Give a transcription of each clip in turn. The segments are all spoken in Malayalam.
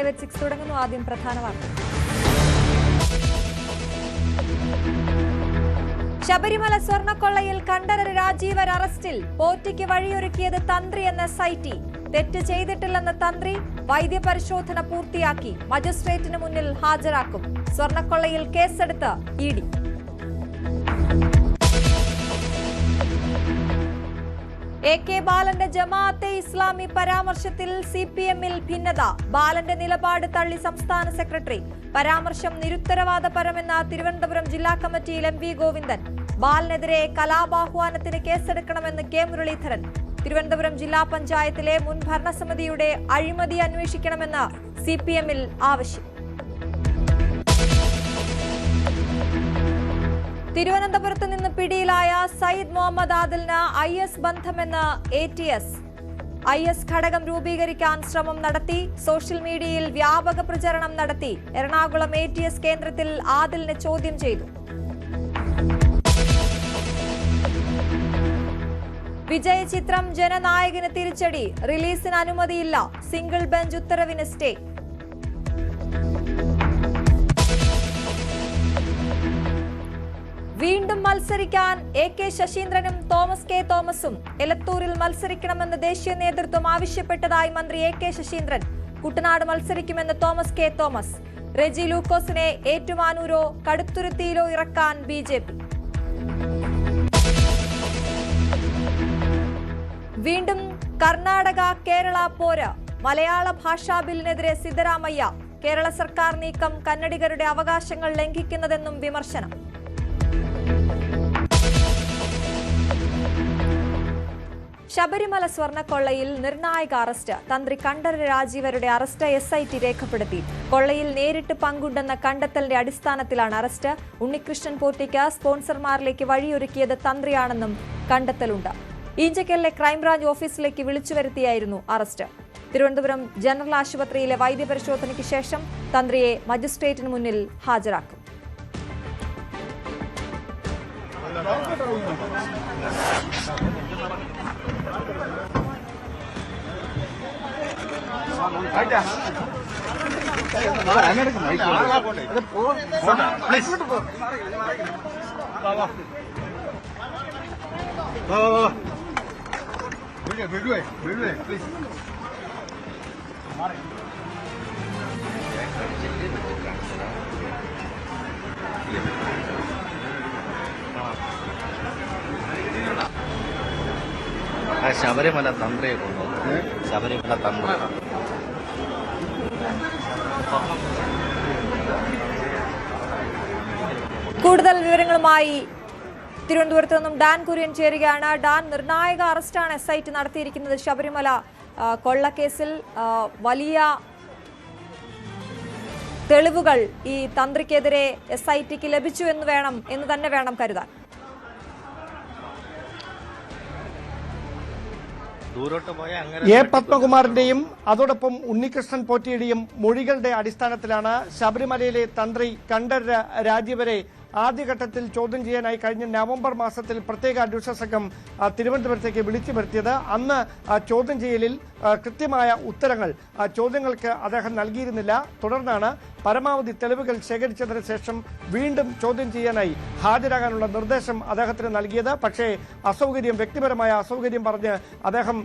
ലൈവ് at 6 തുടങ്ങുന്നു. ആദ്യം പ്രധാന വാർത്തകൾ. ശബരിമല സ്വർണ്ണക്കൊള്ളയിൽ കണ്ഠരർ രാജീവർ അറസ്റ്റിൽ. പോറ്റിക്ക് വഴിയൊരുക്കിയത് തന്ത്രി എന്ന SIT. തെറ്റ് ചെയ്തിട്ടില്ലെന്ന തന്ത്രി. വൈദ്യപരിശോധന പൂർത്തിയാക്കി മജിസ്ട്രേറ്റിന് മുന്നിൽ ഹാജരാക്കും. സ്വർണ്ണക്കൊള്ളയിൽ കേസെടുത്ത് ED. AK ബാലന്റെ ജമാഅത്തെ ഇസ്ലാമി പരാമർശത്തിൽ CPM-ൽ ഭിന്നത. ബാലന്റെ നിലപാട് തള്ളി സംസ്ഥാന സെക്രട്ടറി. പരാമർശം നിരുത്തരവാദപരമെന്ന തിരുവനന്തപുരം ജില്ലാ കമ്മിറ്റിയിൽ MV ഗോവിന്ദൻ. ബാലനെതിരെ കലാപാഹ്വാനത്തിന് കേസെടുക്കണമെന്ന് K മുരളീധരൻ. തിരുവനന്തപുരം ജില്ലാ പഞ്ചായത്തിലെ മുൻ ഭരണസമിതിയുടെ അഴിമതി അന്വേഷിക്കണമെന്ന് CPM-ൽ ആവശ്യം. തിരുവനന്തപുരത്ത് നിന്ന് പിടിയിലായ Sayyid Muhammad ആദിലിന് IS ബന്ധമെന്ന് ATS. IS ഘടകം രൂപീകരിക്കാൻ ശ്രമം നടത്തി. സോഷ്യൽ മീഡിയയിൽ വ്യാപക പ്രചരണം നടത്തി. എറണാകുളം ATS കേന്ദ്രത്തിൽ ആദിലിനെ ചോദ്യം ചെയ്തു. വിജയ് ചിത്രം ജനനായകന് തിരിച്ചടി. റിലീസിന് അനുമതിയില്ല. സിംഗിൾ ബെഞ്ച് ഉത്തരവിന് സ്റ്റേ. വീണ്ടും മത്സരിക്കാൻ AK ശശീന്ദ്രനും തോമസ് K തോമസും. എലത്തൂരിൽ മത്സരിക്കണമെന്ന് ദേശീയ നേതൃത്വം ആവശ്യപ്പെട്ടതായി മന്ത്രി AK ശശീന്ദ്രൻ. കുട്ടനാട് മത്സരിക്കുമെന്ന് തോമസ് K തോമസ്. റെജി ലൂക്കോസിനെ ഏറ്റുമാനൂരോ കടുത്തുരുത്തിയിലോ ഇറക്കാൻ BJP. വീണ്ടും കർണാടക കേരള പോര്. മലയാള ഭാഷാ ബില്ലിനെതിരെ സിദ്ധരാമയ്യ. കേരള സർക്കാർ നീക്കം കന്നഡിഗരുടെ അവകാശങ്ങൾ ലംഘിക്കുന്നതെന്നും വിമർശനം. ശബരിമല സ്വർണ്ണക്കൊള്ളയിൽ നിർണായക അറസ്റ്റ്. തന്ത്രി കണ്ഠരർ രാജീവരുടെ അറസ്റ്റ് SIT രേഖപ്പെടുത്തി. കൊള്ളയിൽ നേരിട്ട് പങ്കുണ്ടെന്ന കണ്ടെത്തലിന്റെ അടിസ്ഥാനത്തിലാണ് അറസ്റ്റ്. ഉണ്ണികൃഷ്ണൻ പോറ്റിക്ക് സ്പോൺസർമാരിലേക്ക് വഴിയൊരുക്കിയത് തന്ത്രിയാണെന്നും കണ്ടെത്തലുണ്ട്. ഈഞ്ചക്കലിലെ ക്രൈംബ്രാഞ്ച് ഓഫീസിലേക്ക് വിളിച്ചുവരുത്തിയായിരുന്നു അറസ്റ്റ്. തിരുവനന്തപുരം ജനറൽ ആശുപത്രിയിലെ വൈദ്യപരിശോധനയ്ക്ക് ശേഷം തന്ത്രിയെ മജിസ്ട്രേറ്റിന് മുന്നിൽ ഹാജരാക്കും. ശബരിമല തന്ത്രിയെ കൊണ്ടുവന്നു. ശബരിമല തന്ത്രി കൂടുതൽ വിവരങ്ങളുമായി തിരുവനന്തപുരത്ത് നിന്നും ഡാൻ കുര്യൻ ചേരുകയാണ്. ഡാൻ, നിർണായക അറസ്റ്റാണ് SIT നടത്തിയിരിക്കുന്നത്. ശബരിമല കൊള്ളക്കേസിൽ വലിയ തെളിവുകൾ ഈ തന്ത്രിക്കെതിരെ SITക്ക് ലഭിച്ചു എന്ന് തന്നെ വേണം കരുതാൻ. പത്മകുമാറിന്റെയും അതോടൊപ്പം ഉണ്ണികൃഷ്ണൻ പോറ്റിയുടെയും മൊഴികളുടെ അടിസ്ഥാനത്തിലാണ് ശബരിമലയിലെ തന്ത്രി കണ്ഠരർ രാജീവരെ ആദ്യഘട്ടത്തിൽ ചോദ്യം ചെയ്യാനായി കഴിഞ്ഞ നവംബർ മാസത്തിൽ പ്രത്യേക അന്വേഷണ സംഘം തിരുവനന്തപുരത്തേക്ക് വിളിച്ചു വരുത്തിയത്. അന്ന് ചോദ്യം ചെയ്യലിൽ കൃത്യമായ ഉത്തരങ്ങൾ ചോദ്യങ്ങൾക്ക് അദ്ദേഹം നൽകിയിരുന്നില്ല. തുടർന്നാണ് പരമാവധി തെളിവുകൾ ശേഖരിച്ചതിന് ശേഷം വീണ്ടും ചോദ്യം ചെയ്യാനായി ഹാജരാകാനുള്ള നിർദ്ദേശം അദ്ദേഹത്തിന് നൽകിയത്. പക്ഷേ വ്യക്തിപരമായ അസൗകര്യം പറഞ്ഞ് അദ്ദേഹം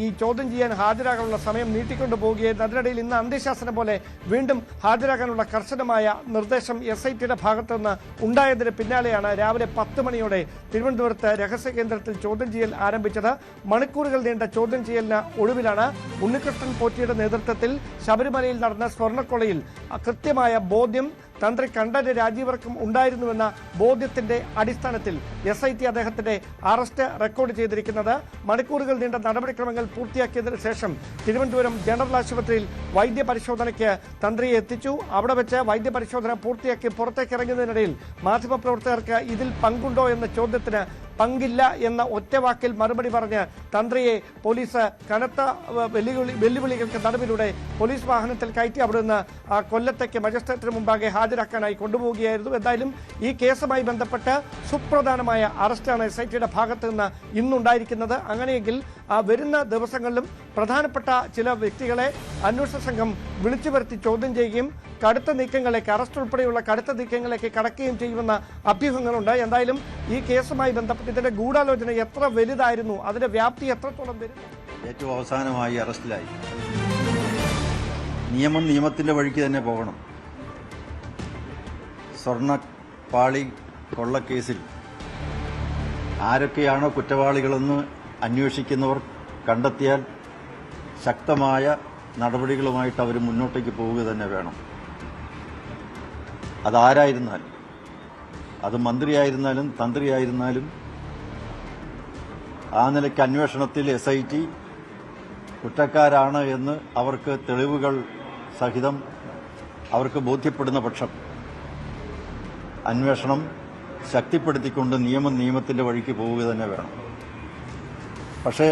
ഈ ചോദ്യം ചെയ്യാൻ ഹാജരാകാനുള്ള സമയം നീട്ടിക്കൊണ്ടു പോവുകയായിരുന്നു. അതിനിടയിൽ ഇന്ന് അന്ത്യശാസനം പോലെ വീണ്ടും ഹാജരാകാനുള്ള കർശനമായ നിർദ്ദേശം SITയുടെ ഭാഗത്തുനിന്ന് ഉണ്ടായതിന് പിന്നാലെയാണ് രാവിലെ 10 മണിയോടെ തിരുവനന്തപുരത്ത് രഹസ്യ കേന്ദ്രത്തിൽ ചോദ്യം ചെയ്യൽ ആരംഭിച്ചത്. മണിക്കൂറുകൾ നീണ്ട ചോദ്യം ചെയ്യലിന് ഒടുവിലാണ് ഉണ്ണികൃഷ്ണൻ പോറ്റിയുടെ നേതൃത്വത്തിൽ ശബരിമലയിൽ നടന്ന സ്വർണ്ണക്കൊള്ളയിൽ കൃത്യമായ ബോധ്യം തന്ത്രി കണ്ഠരർ രാജീവർക്കും ഉണ്ടായിരുന്നുവെന്ന ബോധ്യത്തിന്റെ അടിസ്ഥാനത്തിൽ SIT അദ്ദേഹത്തിന്റെ അറസ്റ്റ് റെക്കോർഡ് ചെയ്തിരിക്കുന്നത്. മണിക്കൂറുകൾ നീണ്ട നടപടിക്രമങ്ങൾ പൂർത്തിയാക്കിയതിനു ശേഷം തിരുവനന്തപുരം ജനറൽ ആശുപത്രിയിൽ വൈദ്യപരിശോധനയ്ക്ക് തന്ത്രിയെ എത്തിച്ചു. അവിടെ വെച്ച് വൈദ്യപരിശോധന പൂർത്തിയാക്കി പുറത്തേക്കിറങ്ങുന്നതിനിടയിൽ മാധ്യമപ്രവർത്തകർക്ക് ഇതിൽ പങ്കുണ്ടോ എന്ന ചോദ്യത്തിന് പങ്കില്ല എന്ന ഒറ്റവാക്കിൽ മറുപടി പറഞ്ഞ് തന്ത്രിയെ പോലീസ് കനത്ത വെല്ലുവിളികൾക്ക് നടുവിലൂടെ പോലീസ് വാഹനത്തിൽ കയറ്റി അവിടുന്ന് കൊല്ലത്തേക്ക് മജിസ്ട്രേറ്റിന് മുമ്പാകെ ഹാജരാക്കാനായി കൊണ്ടുപോവുകയായിരുന്നു. എന്തായാലും ഈ കേസുമായി ബന്ധപ്പെട്ട് സുപ്രധാനമായ അറസ്റ്റാണ് SITയുടെ ഭാഗത്ത് നിന്ന് ഇന്നുണ്ടായിരിക്കുന്നത്. അങ്ങനെയെങ്കിൽ വരുന്ന ദിവസങ്ങളിലും പ്രധാനപ്പെട്ട ചില വ്യക്തികളെ അന്വേഷണ സംഘം വിളിച്ചു വരുത്തി ചോദ്യം ചെയ്യുകയും കടുത്ത നീക്കങ്ങളിലേക്ക്, അറസ്റ്റ് ഉൾപ്പെടെയുള്ള കടുത്ത നീക്കങ്ങളിലേക്ക് കടക്കുകയും ചെയ്യുമെന്ന അഭ്യൂഹങ്ങളുണ്ട്. എന്തായാലും ഈ കേസുമായി ബന്ധപ്പെട്ട് ഇതിന്റെ ഗൂഢാലോചന എത്ര വലുതായിരുന്നു, അതിന്റെ വ്യാപ്തി എത്രത്തോളം വരുന്നു? ഏറ്റവും അവസാനമായി അറസ്റ്റിലായി. നിയമം നിയമത്തിന്റെ വഴിക്ക് തന്നെ പോകണം. സ്വർണ്ണപ്പാളി കൊള്ളക്കേസിൽ ആരൊക്കെയാണോ കുറ്റവാളികളെന്ന് അന്വേഷിക്കുന്നവർ കണ്ടെത്തിയാൽ ശക്തമായ നടപടികളുമായിട്ട് അവർ മുന്നോട്ടേക്ക് പോവുക തന്നെ വേണം. അതാരായിരുന്നാലും, അത് മന്ത്രിയായിരുന്നാലും തന്ത്രിയായിരുന്നാലും, ആ നിലയ്ക്ക് അന്വേഷണത്തിൽ SIT കുറ്റക്കാരാണ് എന്ന് അവർക്ക് തെളിവുകൾ സഹിതം അവർക്ക് ബോധ്യപ്പെടുന്ന പക്ഷം അന്വേഷണം ശക്തിപ്പെടുത്തിക്കൊണ്ട് നിയമം നിയമത്തിന്റെ വഴിക്ക് പോവുക തന്നെ വേണം. പക്ഷേ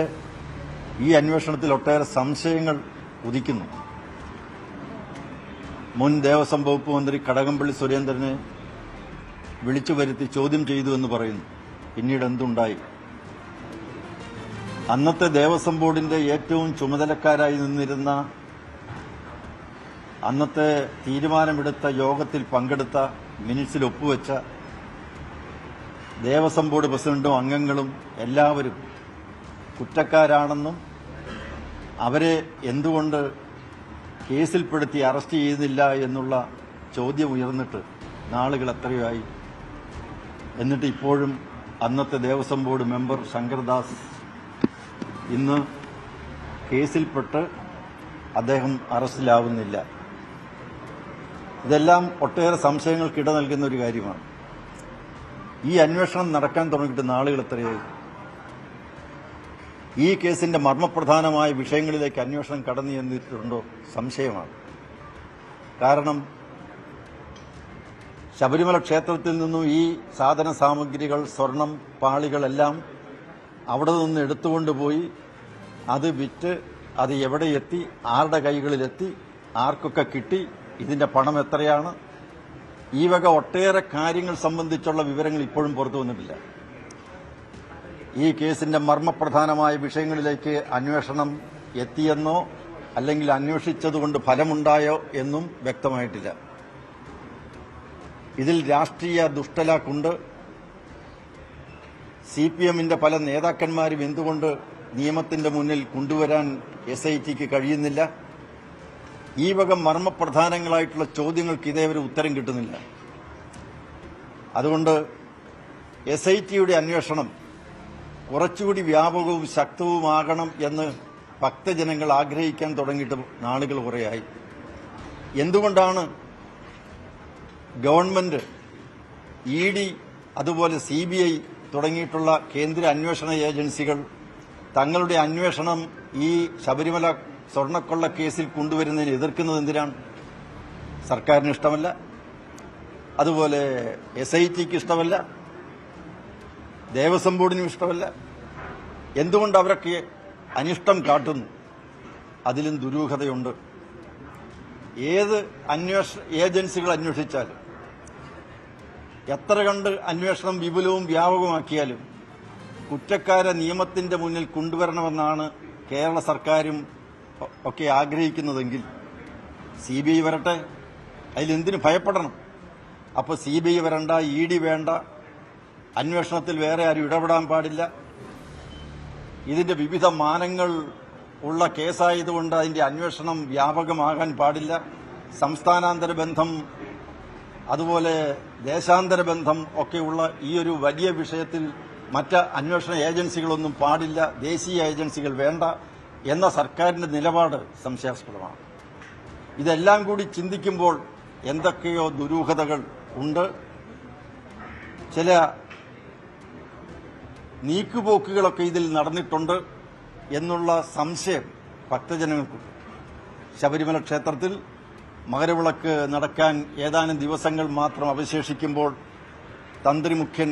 ഈ അന്വേഷണത്തിൽ ഒട്ടേറെ സംശയങ്ങൾ ഉദിക്കുന്നു. മുൻ ദേവസ്വം വകുപ്പ് മന്ത്രി കടകംപള്ളി സുരേന്ദ്രനെ വിളിച്ചു വരുത്തി ചോദ്യം ചെയ്തു എന്ന് പറയുന്നു. പിന്നീട് എന്തുണ്ടായി? അന്നത്തെ ദേവസ്വം ബോർഡിന്റെ ഏറ്റവും ചുമതലക്കാരായി നിന്നിരുന്ന, അന്നത്തെ തീരുമാനമെടുത്ത യോഗത്തിൽ പങ്കെടുത്ത, മിനിറ്റ്സിൽ ഒപ്പുവെച്ച ദേവസ്വം ബോർഡ് പ്രസിഡന്റും അംഗങ്ങളും എല്ലാവരും കുറ്റക്കാരാണെന്നും അവരെ എന്തുകൊണ്ട് കേസിൽപ്പെടുത്തി അറസ്റ്റ് ചെയ്യുന്നില്ല എന്നുള്ള ചോദ്യം ഉയർന്നിട്ട് നാളുകൾ എത്രയായി. എന്നിട്ട് ഇപ്പോഴും അന്നത്തെ ദേവസ്വം ബോർഡ് മെമ്പർ ശങ്കർദാസ് ഇന്ന് കേസിൽപ്പെട്ട് അദ്ദേഹം അറസ്റ്റിലാവുന്നില്ല. ഇതെല്ലാം ഒട്ടേറെ സംശയങ്ങൾക്ക് ഇട നൽകുന്ന ഒരു കാര്യമാണ്. ഈ അന്വേഷണം നടക്കാൻ തുടങ്ങിയിട്ട് നാളുകൾ എത്രയായി. ഈ കേസിന്റെ മർമ്മപ്രധാനമായ വിഷയങ്ങളിലേക്ക് അന്വേഷണം കടന്നു ചെന്നിട്ടുണ്ടോ സംശയമാണ്. കാരണം ശബരിമല ക്ഷേത്രത്തിൽ നിന്നും ഈ സാധന സാമഗ്രികൾ, സ്വർണം, പാളികളെല്ലാം അവിടെ നിന്ന് എടുത്തുകൊണ്ടുപോയി അത് വിറ്റ് അത് എവിടെ എത്തി, ആരുടെ കൈകളിലെത്തി, ആർക്കൊക്കെ കിട്ടി, ഇതിന്റെ പണം എത്രയാണ്, ഈ വക ഒട്ടേറെ കാര്യങ്ങൾ സംബന്ധിച്ചുള്ള വിവരങ്ങൾ ഇപ്പോഴും പുറത്തു വന്നിട്ടില്ല. ഈ കേസിന്റെ മർമ്മപ്രധാനമായ വിഷയങ്ങളിലേക്ക് അന്വേഷണം എത്തിയെന്നോ അല്ലെങ്കിൽ അന്വേഷിച്ചതുകൊണ്ട് ഫലമുണ്ടായോ എന്നും വ്യക്തമായിട്ടില്ല. ഇതിൽ രാഷ്ട്രീയ ദുഷ്ടലാക്കുണ്ട്. CPMന്റെ പല നേതാക്കന്മാരും എന്തുകൊണ്ട് നിയമത്തിന്റെ മുന്നിൽ കൊണ്ടുവരാൻ SITക്ക് കഴിയുന്നില്ല? ഈ വക മർമ്മപ്രധാനങ്ങളായിട്ടുള്ള ചോദ്യങ്ങൾക്ക് ഇതേവരെ ഉത്തരം കിട്ടുന്നില്ല. അതുകൊണ്ട് SITയുടെ അന്വേഷണം കുറച്ചുകൂടി വ്യാപകവും ശക്തവുമാകണം എന്ന് ഭക്തജനങ്ങൾ ആഗ്രഹിക്കാൻ തുടങ്ങിയിട്ട് നാളുകൾ കുറേയായി. എന്തുകൊണ്ടാണ് ഗവൺമെന്റ്, ED, അതുപോലെ CBI തുടങ്ങിയിട്ടുള്ള കേന്ദ്ര അന്വേഷണ ഏജൻസികൾ തങ്ങളുടെ അന്വേഷണം ഈ ശബരിമല സ്വർണ്ണക്കൊള്ള കേസിൽ കൊണ്ടുവരുന്നതിന് എതിർക്കുന്നത് എന്തിനാണ്? സർക്കാരിന് ഇഷ്ടമല്ല, അതുപോലെ SITക്ക് ഇഷ്ടമല്ല, ദേവസ്വം ബോർഡിനും ഇഷ്ടമല്ല. എന്തുകൊണ്ട് അവരൊക്കെ അനിഷ്ടം കാട്ടുന്നു? അതിലും ദുരൂഹതയുണ്ട്. ഏത് ഏജൻസികൾ അന്വേഷിച്ചാലും, എത്ര കണ്ട് അന്വേഷണം വിപുലവും വ്യാപകമാക്കിയാലും കുറ്റക്കാരെ നിയമത്തിന്റെ മുന്നിൽ കൊണ്ടുവരണമെന്നാണ് കേരള സർക്കാരും ഒക്കെ ആഗ്രഹിക്കുന്നതെങ്കിൽ CBI വരട്ടെ. അതിലെന്തിനു ഭയപ്പെടണം? അപ്പോൾ CBI വരണ്ട, ED വേണ്ട, അന്വേഷണത്തിൽ വേറെ ആരും ഇടപെടാൻ പാടില്ല. ഇതിന്റെ വിവിധ മാനങ്ങൾ ഉള്ള കേസായതുകൊണ്ട് അതിന്റെ അന്വേഷണം വ്യാപകമാകാൻ പാടില്ല. സംസ്ഥാനാന്തര ബന്ധം, അതുപോലെ ദേശാന്തര ബന്ധം ഒക്കെയുള്ള ഈ ഒരു വലിയ വിഷയത്തിൽ മറ്റ് അന്വേഷണ ഏജൻസികളൊന്നും പാടില്ല, ദേശീയ ഏജൻസികൾ വേണ്ട എന്ന സർക്കാരിന്റെ നിലപാട് സംശയാസ്പദമാണ്. ഇതെല്ലാം കൂടി ചിന്തിക്കുമ്പോൾ എന്തൊക്കെയോ ദുരൂഹതകൾ ഉണ്ട്. ചില നീക്കുപോക്കുകളൊക്കെ ഇതിൽ നടന്നിട്ടുണ്ട് എന്നുള്ള സംശയം ഭക്തജനങ്ങൾക്കുണ്ട്. ശബരിമല ക്ഷേത്രത്തിൽ മകരവിളക്ക് നടക്കാൻ ഏതാനും ദിവസങ്ങൾ മാത്രം അവശേഷിക്കുമ്പോൾ തന്ത്രിമുഖ്യൻ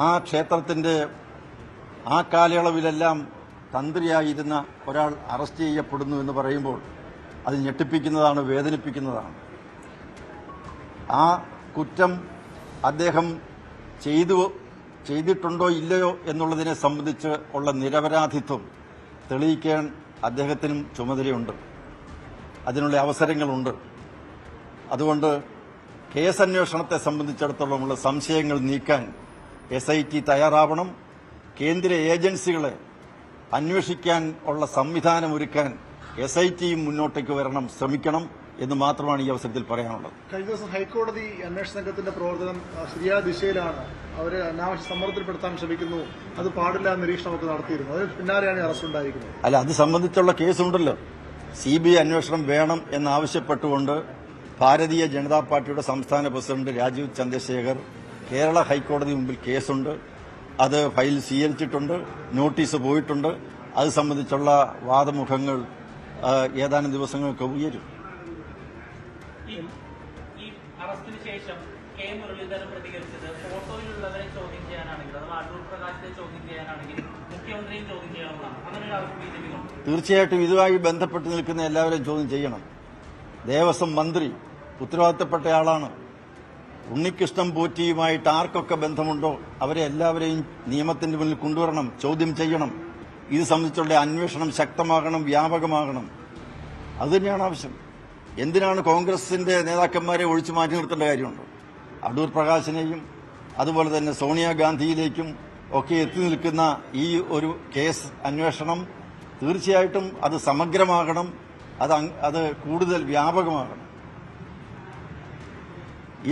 ആ ക്ഷേത്രത്തിന്റെ ആ കാലയളവിലെല്ലാം തന്ത്രിയായിരുന്ന ഒരാൾ അറസ്റ്റ് ചെയ്യപ്പെടുന്നു എന്ന് പറയുമ്പോൾ അത് ഞെട്ടിപ്പിക്കുന്നതാണ്, വേദനിപ്പിക്കുന്നതാണ്. ആ കുറ്റം അദ്ദേഹം ചെയ്തിട്ടുണ്ടോ ഇല്ലയോ എന്നുള്ളതിനെ സംബന്ധിച്ച് ഉള്ള നിരപരാധിത്വം തെളിയിക്കാൻ അദ്ദേഹത്തിനും ചുമതലയുണ്ട്, അതിനുള്ള അവസരങ്ങളുണ്ട്. അതുകൊണ്ട് കേസന്വേഷണത്തെ സംബന്ധിച്ചിടത്തോളമുള്ള സംശയങ്ങൾ നീക്കാൻ SIT തയ്യാറാവണം. കേന്ദ്ര ഏജൻസികളെ അന്വേഷിക്കാൻ ഉള്ള സംവിധാനം ഒരുക്കാൻ SITയും മുന്നോട്ടേക്ക് വരണം, ശ്രമിക്കണം എന്ന് മാത്രമാണ് ഈ അവസരത്തിൽ പറയാനുള്ളത്. കഴിഞ്ഞ ദിവസം ഹൈക്കോടതി അന്വേഷണ സംഘത്തിന്റെ പ്രവർത്തനം ശരിയായ ദിശയിലാണ്, അവരെ അനാവശ്യ സമ്മർദ്ദത്തിൽപ്പെടുത്താൻ ശ്രമിക്കുന്നു, അത് പാടില്ല നിരീക്ഷണമൊക്കെ നടത്തിയിരുന്നു. അതിന് പിന്നാലെയാണ് അറസ്റ്റ് ഉണ്ടായിരിക്കുന്നത്. അല്ല, അത് സംബന്ധിച്ചുള്ള കേസുണ്ടല്ലോ. CBI അന്വേഷണം വേണം എന്നാവശ്യപ്പെട്ടുകൊണ്ട് ഭാരതീയ ജനതാ പാർട്ടിയുടെ സംസ്ഥാന പ്രസിഡന്റ് രാജീവ് ചന്ദ്രശേഖർ കേരള ഹൈക്കോടതി മുമ്പിൽ കേസുണ്ട്. അത് ഫയൽ സ്വീകരിച്ചിട്ടുണ്ട്, നോട്ടീസ് പോയിട്ടുണ്ട്. അത് സംബന്ധിച്ചുള്ള വാദമുഖങ്ങൾ ഏതാനും ദിവസങ്ങൾക്ക് ഉയരും. ഈ അറസ്റ്റിന് ശേഷം കെ മുരളീധരൻ പ്രതികരിച്ചത് ഫോട്ടോയിലുള്ളവരെ ചോദ്യം ചെയ്യാനാണെങ്കിൽ, അഥവാ അടൂർ പ്രകാശിനെ ചോദ്യം ചെയ്യാനാണെങ്കിൽ മുഖ്യമന്ത്രിയും ചോദ്യം ചെയ്യാനുള്ളതാണ്. അങ്ങനെ ഒരു ആവശ്യം BJP ഉണ്ട്. തീർച്ചയായിട്ടും ഇതുമായി ബന്ധപ്പെട്ട് നിൽക്കുന്ന എല്ലാവരെയും ചോദ്യം ചെയ്യണം. ദേവസ്വം മന്ത്രി ഉത്തരവാദിത്തപ്പെട്ട ആളാണ്. ഉണ്ണികൃഷ്ണൻ പോറ്റിയുമായിട്ട് ആർക്കൊക്കെ ബന്ധമുണ്ടോ അവരെ എല്ലാവരെയും നിയമത്തിന്റെ മുന്നിൽ കൊണ്ടുവരണം, ചോദ്യം ചെയ്യണം. ഇത് സംബന്ധിച്ചുള്ള അന്വേഷണം ശക്തമാകണം, വ്യാപകമാകണം. അതുതന്നെയാണ് ആവശ്യം. എന്തിനാണ് കോൺഗ്രസിന്റെ നേതാക്കന്മാരെ ഒഴിച്ചു മാറ്റി നിർത്തേണ്ട കാര്യമുണ്ടോ? അടൂർ പ്രകാശിനെയും അതുപോലെ തന്നെ സോണിയാഗാന്ധിയിലേക്കും ഒക്കെ എത്തി നിൽക്കുന്ന ഈ ഒരു കേസ് അന്വേഷണം തീർച്ചയായിട്ടും അത് സമഗ്രമാകണം, അത് കൂടുതൽ വ്യാപകമാകണം.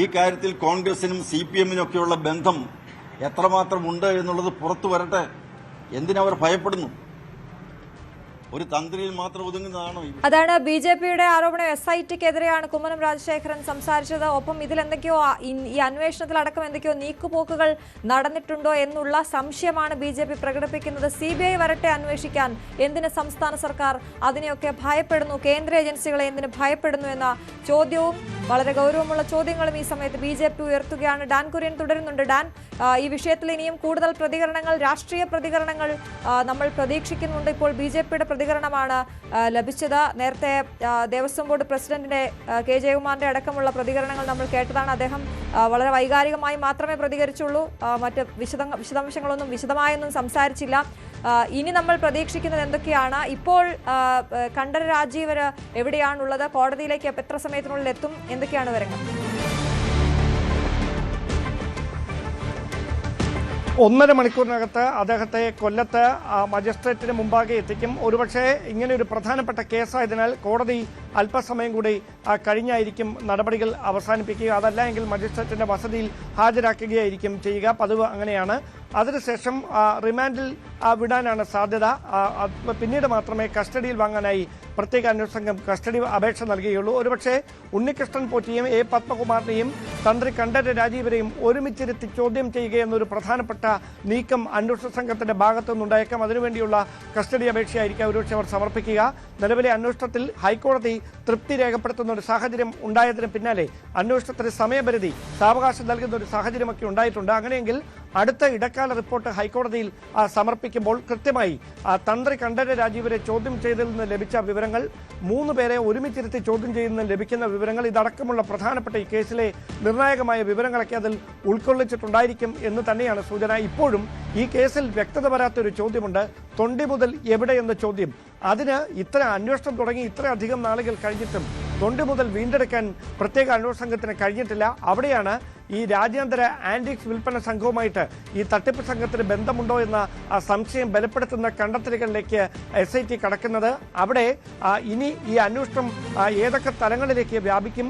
ഈ കാര്യത്തിൽ കോൺഗ്രസിനും CPMനൊക്കെയുള്ള ബന്ധം എത്രമാത്രം ഉണ്ട് എന്നുള്ളത് പുറത്തു വരട്ടെ. എന്തിനവർ ഭയപ്പെടുന്നു? ഒരു തന്ത്രിയിൽ മാത്രം ഒതുങ്ങുന്നതാണോ? അതാണ് BJPയുടെ ആരോപണം. SITക്കെതിരെയാണ് കുമ്മനം രാജശേഖരൻ സംസാരിച്ചത്. ഒപ്പം ഇതിലെന്തൊക്കെയോ ഈ അന്വേഷണത്തിലടക്കം എന്തൊക്കെയോ നീക്കുപോക്കുകൾ നടന്നിട്ടുണ്ടോ എന്നുള്ള സംശയമാണ് BJP പ്രകടിപ്പിക്കുന്നത്. CBI വരട്ടെ അന്വേഷിക്കാൻ, എന്തിന് സംസ്ഥാന സർക്കാർ അതിനെയൊക്കെ ഭയപ്പെടുന്നു, കേന്ദ്ര ഏജൻസികളെ എന്തിന് ഭയപ്പെടുന്നു എന്ന ചോദ്യവും വളരെ ഗൗരവമുള്ള ചോദ്യങ്ങളും ഈ സമയത്ത് BJP ഉയർത്തുകയാണ്. ഡാൻ കുര്യൻ തുടരുന്നുണ്ട്. ഡാൻ, ഈ വിഷയത്തിൽ ഇനിയും കൂടുതൽ പ്രതികരണങ്ങൾ, രാഷ്ട്രീയ പ്രതികരണങ്ങൾ നമ്മൾ പ്രതീക്ഷിക്കുന്നുണ്ട്. ഇപ്പോൾ BJPയുടെ പ്രതികരണമാണ് ലഭിച്ചത്. നേരത്തെ ദേവസ്വം ബോർഡ് പ്രസിഡന്റിന്റെ K ജയകുമാറിന്റെ അടക്കമുള്ള പ്രതികരണങ്ങൾ നമ്മൾ കേട്ടതാണ്. അദ്ദേഹം വളരെ വൈകാരികമായി മാത്രമേ പ്രതികരിച്ചുള്ളൂ, മറ്റ് വിശദാംശങ്ങളൊന്നും വിശദമായൊന്നും സംസാരിച്ചില്ല. ഇനി നമ്മൾ പ്രതീക്ഷിക്കുന്നത് എന്തൊക്കെയാണ്? ഇപ്പോൾ കണ്ഠര രാജീവര് എവിടെയാണുള്ളത്? കോടതിയിലേക്ക് എത്ര സമയത്തിനുള്ളിൽ എത്തും? എന്തൊക്കെയാണ് വിവരങ്ങൾ? 1.5 മണിക്കൂറിനകത്ത് അദ്ദേഹത്തെ കൊല്ലത്ത് മജിസ്ട്രേറ്റിന് മുമ്പാകെ എത്തിക്കും. ഒരുപക്ഷെ ഇങ്ങനെ ഒരു പ്രധാനപ്പെട്ട കേസായതിനാൽ കോടതി അല്പസമയം കൂടി കഴിഞ്ഞായിരിക്കും നടപടികൾ അവസാനിപ്പിക്കുക. അതല്ല എങ്കിൽ മജിസ്ട്രേറ്റിന്റെ വസതിയിൽ ഹാജരാക്കുകയായിരിക്കും ചെയ്യുക. പതിവ് അങ്ങനെയാണ്. അതിനുശേഷം റിമാൻഡിൽ വിടാനാണ് സാധ്യത. പിന്നീട് മാത്രമേ കസ്റ്റഡിയിൽ വാങ്ങാനായി പ്രത്യേക അന്വേഷണ സംഘം കസ്റ്റഡി അപേക്ഷ നൽകുകയുള്ളൂ. ഒരുപക്ഷെ ഉണ്ണികൃഷ്ണൻ പോറ്റിയും A പത്മകുമാറിനെയും തന്ത്രി കണ്ഠര രാജീവരെയും ഒരുമിച്ചിരുത്തി ചോദ്യം ചെയ്യുക എന്നൊരു പ്രധാനപ്പെട്ട നീക്കം അന്വേഷണ സംഘത്തിന്റെ ഭാഗത്തു നിന്നുണ്ടായേക്കാം. അതിനുവേണ്ടിയുള്ള കസ്റ്റഡി അപേക്ഷയായിരിക്കും ഒരുപക്ഷെ അവർ സമർപ്പിക്കുക. നിലവിലെ അന്വേഷണത്തിൽ ഹൈക്കോടതി തൃപ്തി രേഖപ്പെടുത്തുന്ന ഒരു സാഹചര്യം ഉണ്ടായതിന് പിന്നാലെ അന്വേഷണത്തിന് സമയപരിധി സാവകാശം നൽകുന്ന ഒരു സാഹചര്യമൊക്കെ ഉണ്ടായിട്ടുണ്ട്. അങ്ങനെയെങ്കിൽ അടുത്ത ഇടക്കാല റിപ്പോർട്ട് ഹൈക്കോടതിയിൽ സമർപ്പിക്കുമ്പോൾ കൃത്യമായി തന്ത്രി കണ്ഠര രാജീവരെ ചോദ്യം ചെയ്തതിൽ നിന്ന് ലഭിച്ച വിവരങ്ങൾ, 3 പേരെ ഒരുമിച്ചിരുത്തി ചോദ്യം ചെയ്യുന്നതിൽ ലഭിക്കുന്ന വിവരങ്ങൾ, ഇതടക്കമുള്ള പ്രധാനപ്പെട്ട ഈ കേസിലെ നിർണായകമായ വിവരങ്ങളൊക്കെ അതിൽ ഉൾക്കൊള്ളിച്ചിട്ടുണ്ടായിരിക്കും എന്ന് തന്നെയാണ് സൂചന. ഇപ്പോഴും ഈ കേസിൽ വ്യക്തത വരാത്തൊരു ചോദ്യമുണ്ട്. തൊണ്ടി മുതൽ എവിടെ എന്ന ചോദ്യം. അതിന് ഇത്ര അന്വേഷണം തുടങ്ങി ഇത്രയധികം നാളുകൾ കഴിഞ്ഞിട്ടും തൊണ്ടി മുതൽ വീണ്ടെടുക്കാൻ പ്രത്യേക അന്വേഷണ സംഘത്തിന് കഴിഞ്ഞിട്ടില്ല. അവിടെയാണ് ഈ രാജ്യാന്തര ആന്റിക്സ് വിൽപ്പന സംഘവുമായിട്ട് ഈ തട്ടിപ്പ് സംഘത്തിന് ബന്ധമുണ്ടോ എന്ന സംശയം ബലപ്പെടുത്തുന്ന കണ്ടെത്തലുകളിലേക്ക് SIT കടക്കുന്നത്. അവിടെ ഇനി ഈ അന്വേഷണം ഏതൊക്കെ തലങ്ങളിലേക്ക് വ്യാപിക്കും,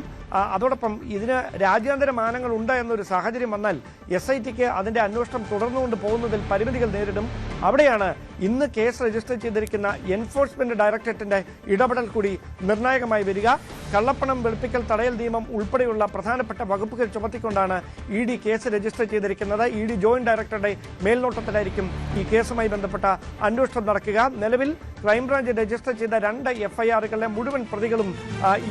അതോടൊപ്പം ഇതിന് രാജ്യാന്തര മാനങ്ങൾ ഉണ്ട് എന്നൊരു സാഹചര്യം വന്നാൽ SITക്ക് അതിന്റെ അന്വേഷണം തുടർന്നുകൊണ്ട് പോകുന്നതിൽ പരിമിതികൾ നേരിടും. അവിടെയാണ് ഇന്ന് കേസ് രജിസ്റ്റർ ചെയ്തിരിക്കുന്ന എൻഫോഴ്സ്മെന്റ് ഡയറക്ടറേറ്റിന്റെ ഇടപെടൽ കൂടി നിർണായകമായി വരിക. കള്ളപ്പണം വെളുപ്പിക്കൽ തടയൽ നിയമം ഉൾപ്പെടെയുള്ള പ്രധാനപ്പെട്ട വകുപ്പുകൾ ചുമത്തിക്കൊണ്ടാണ് ED കേസ് രജിസ്റ്റർ ചെയ്തിരിക്കുന്നത്. ED ജോയിന്റ് ഡയറക്ടറുടെ മേൽനോട്ടത്തിലായിരിക്കും ഈ കേസുമായി ബന്ധപ്പെട്ട അന്വേഷണം നടക്കുക. നിലവിൽ ക്രൈംബ്രാഞ്ച് രജിസ്റ്റർ ചെയ്ത 2 FIRകളിലെ മുഴുവൻ പ്രതികളും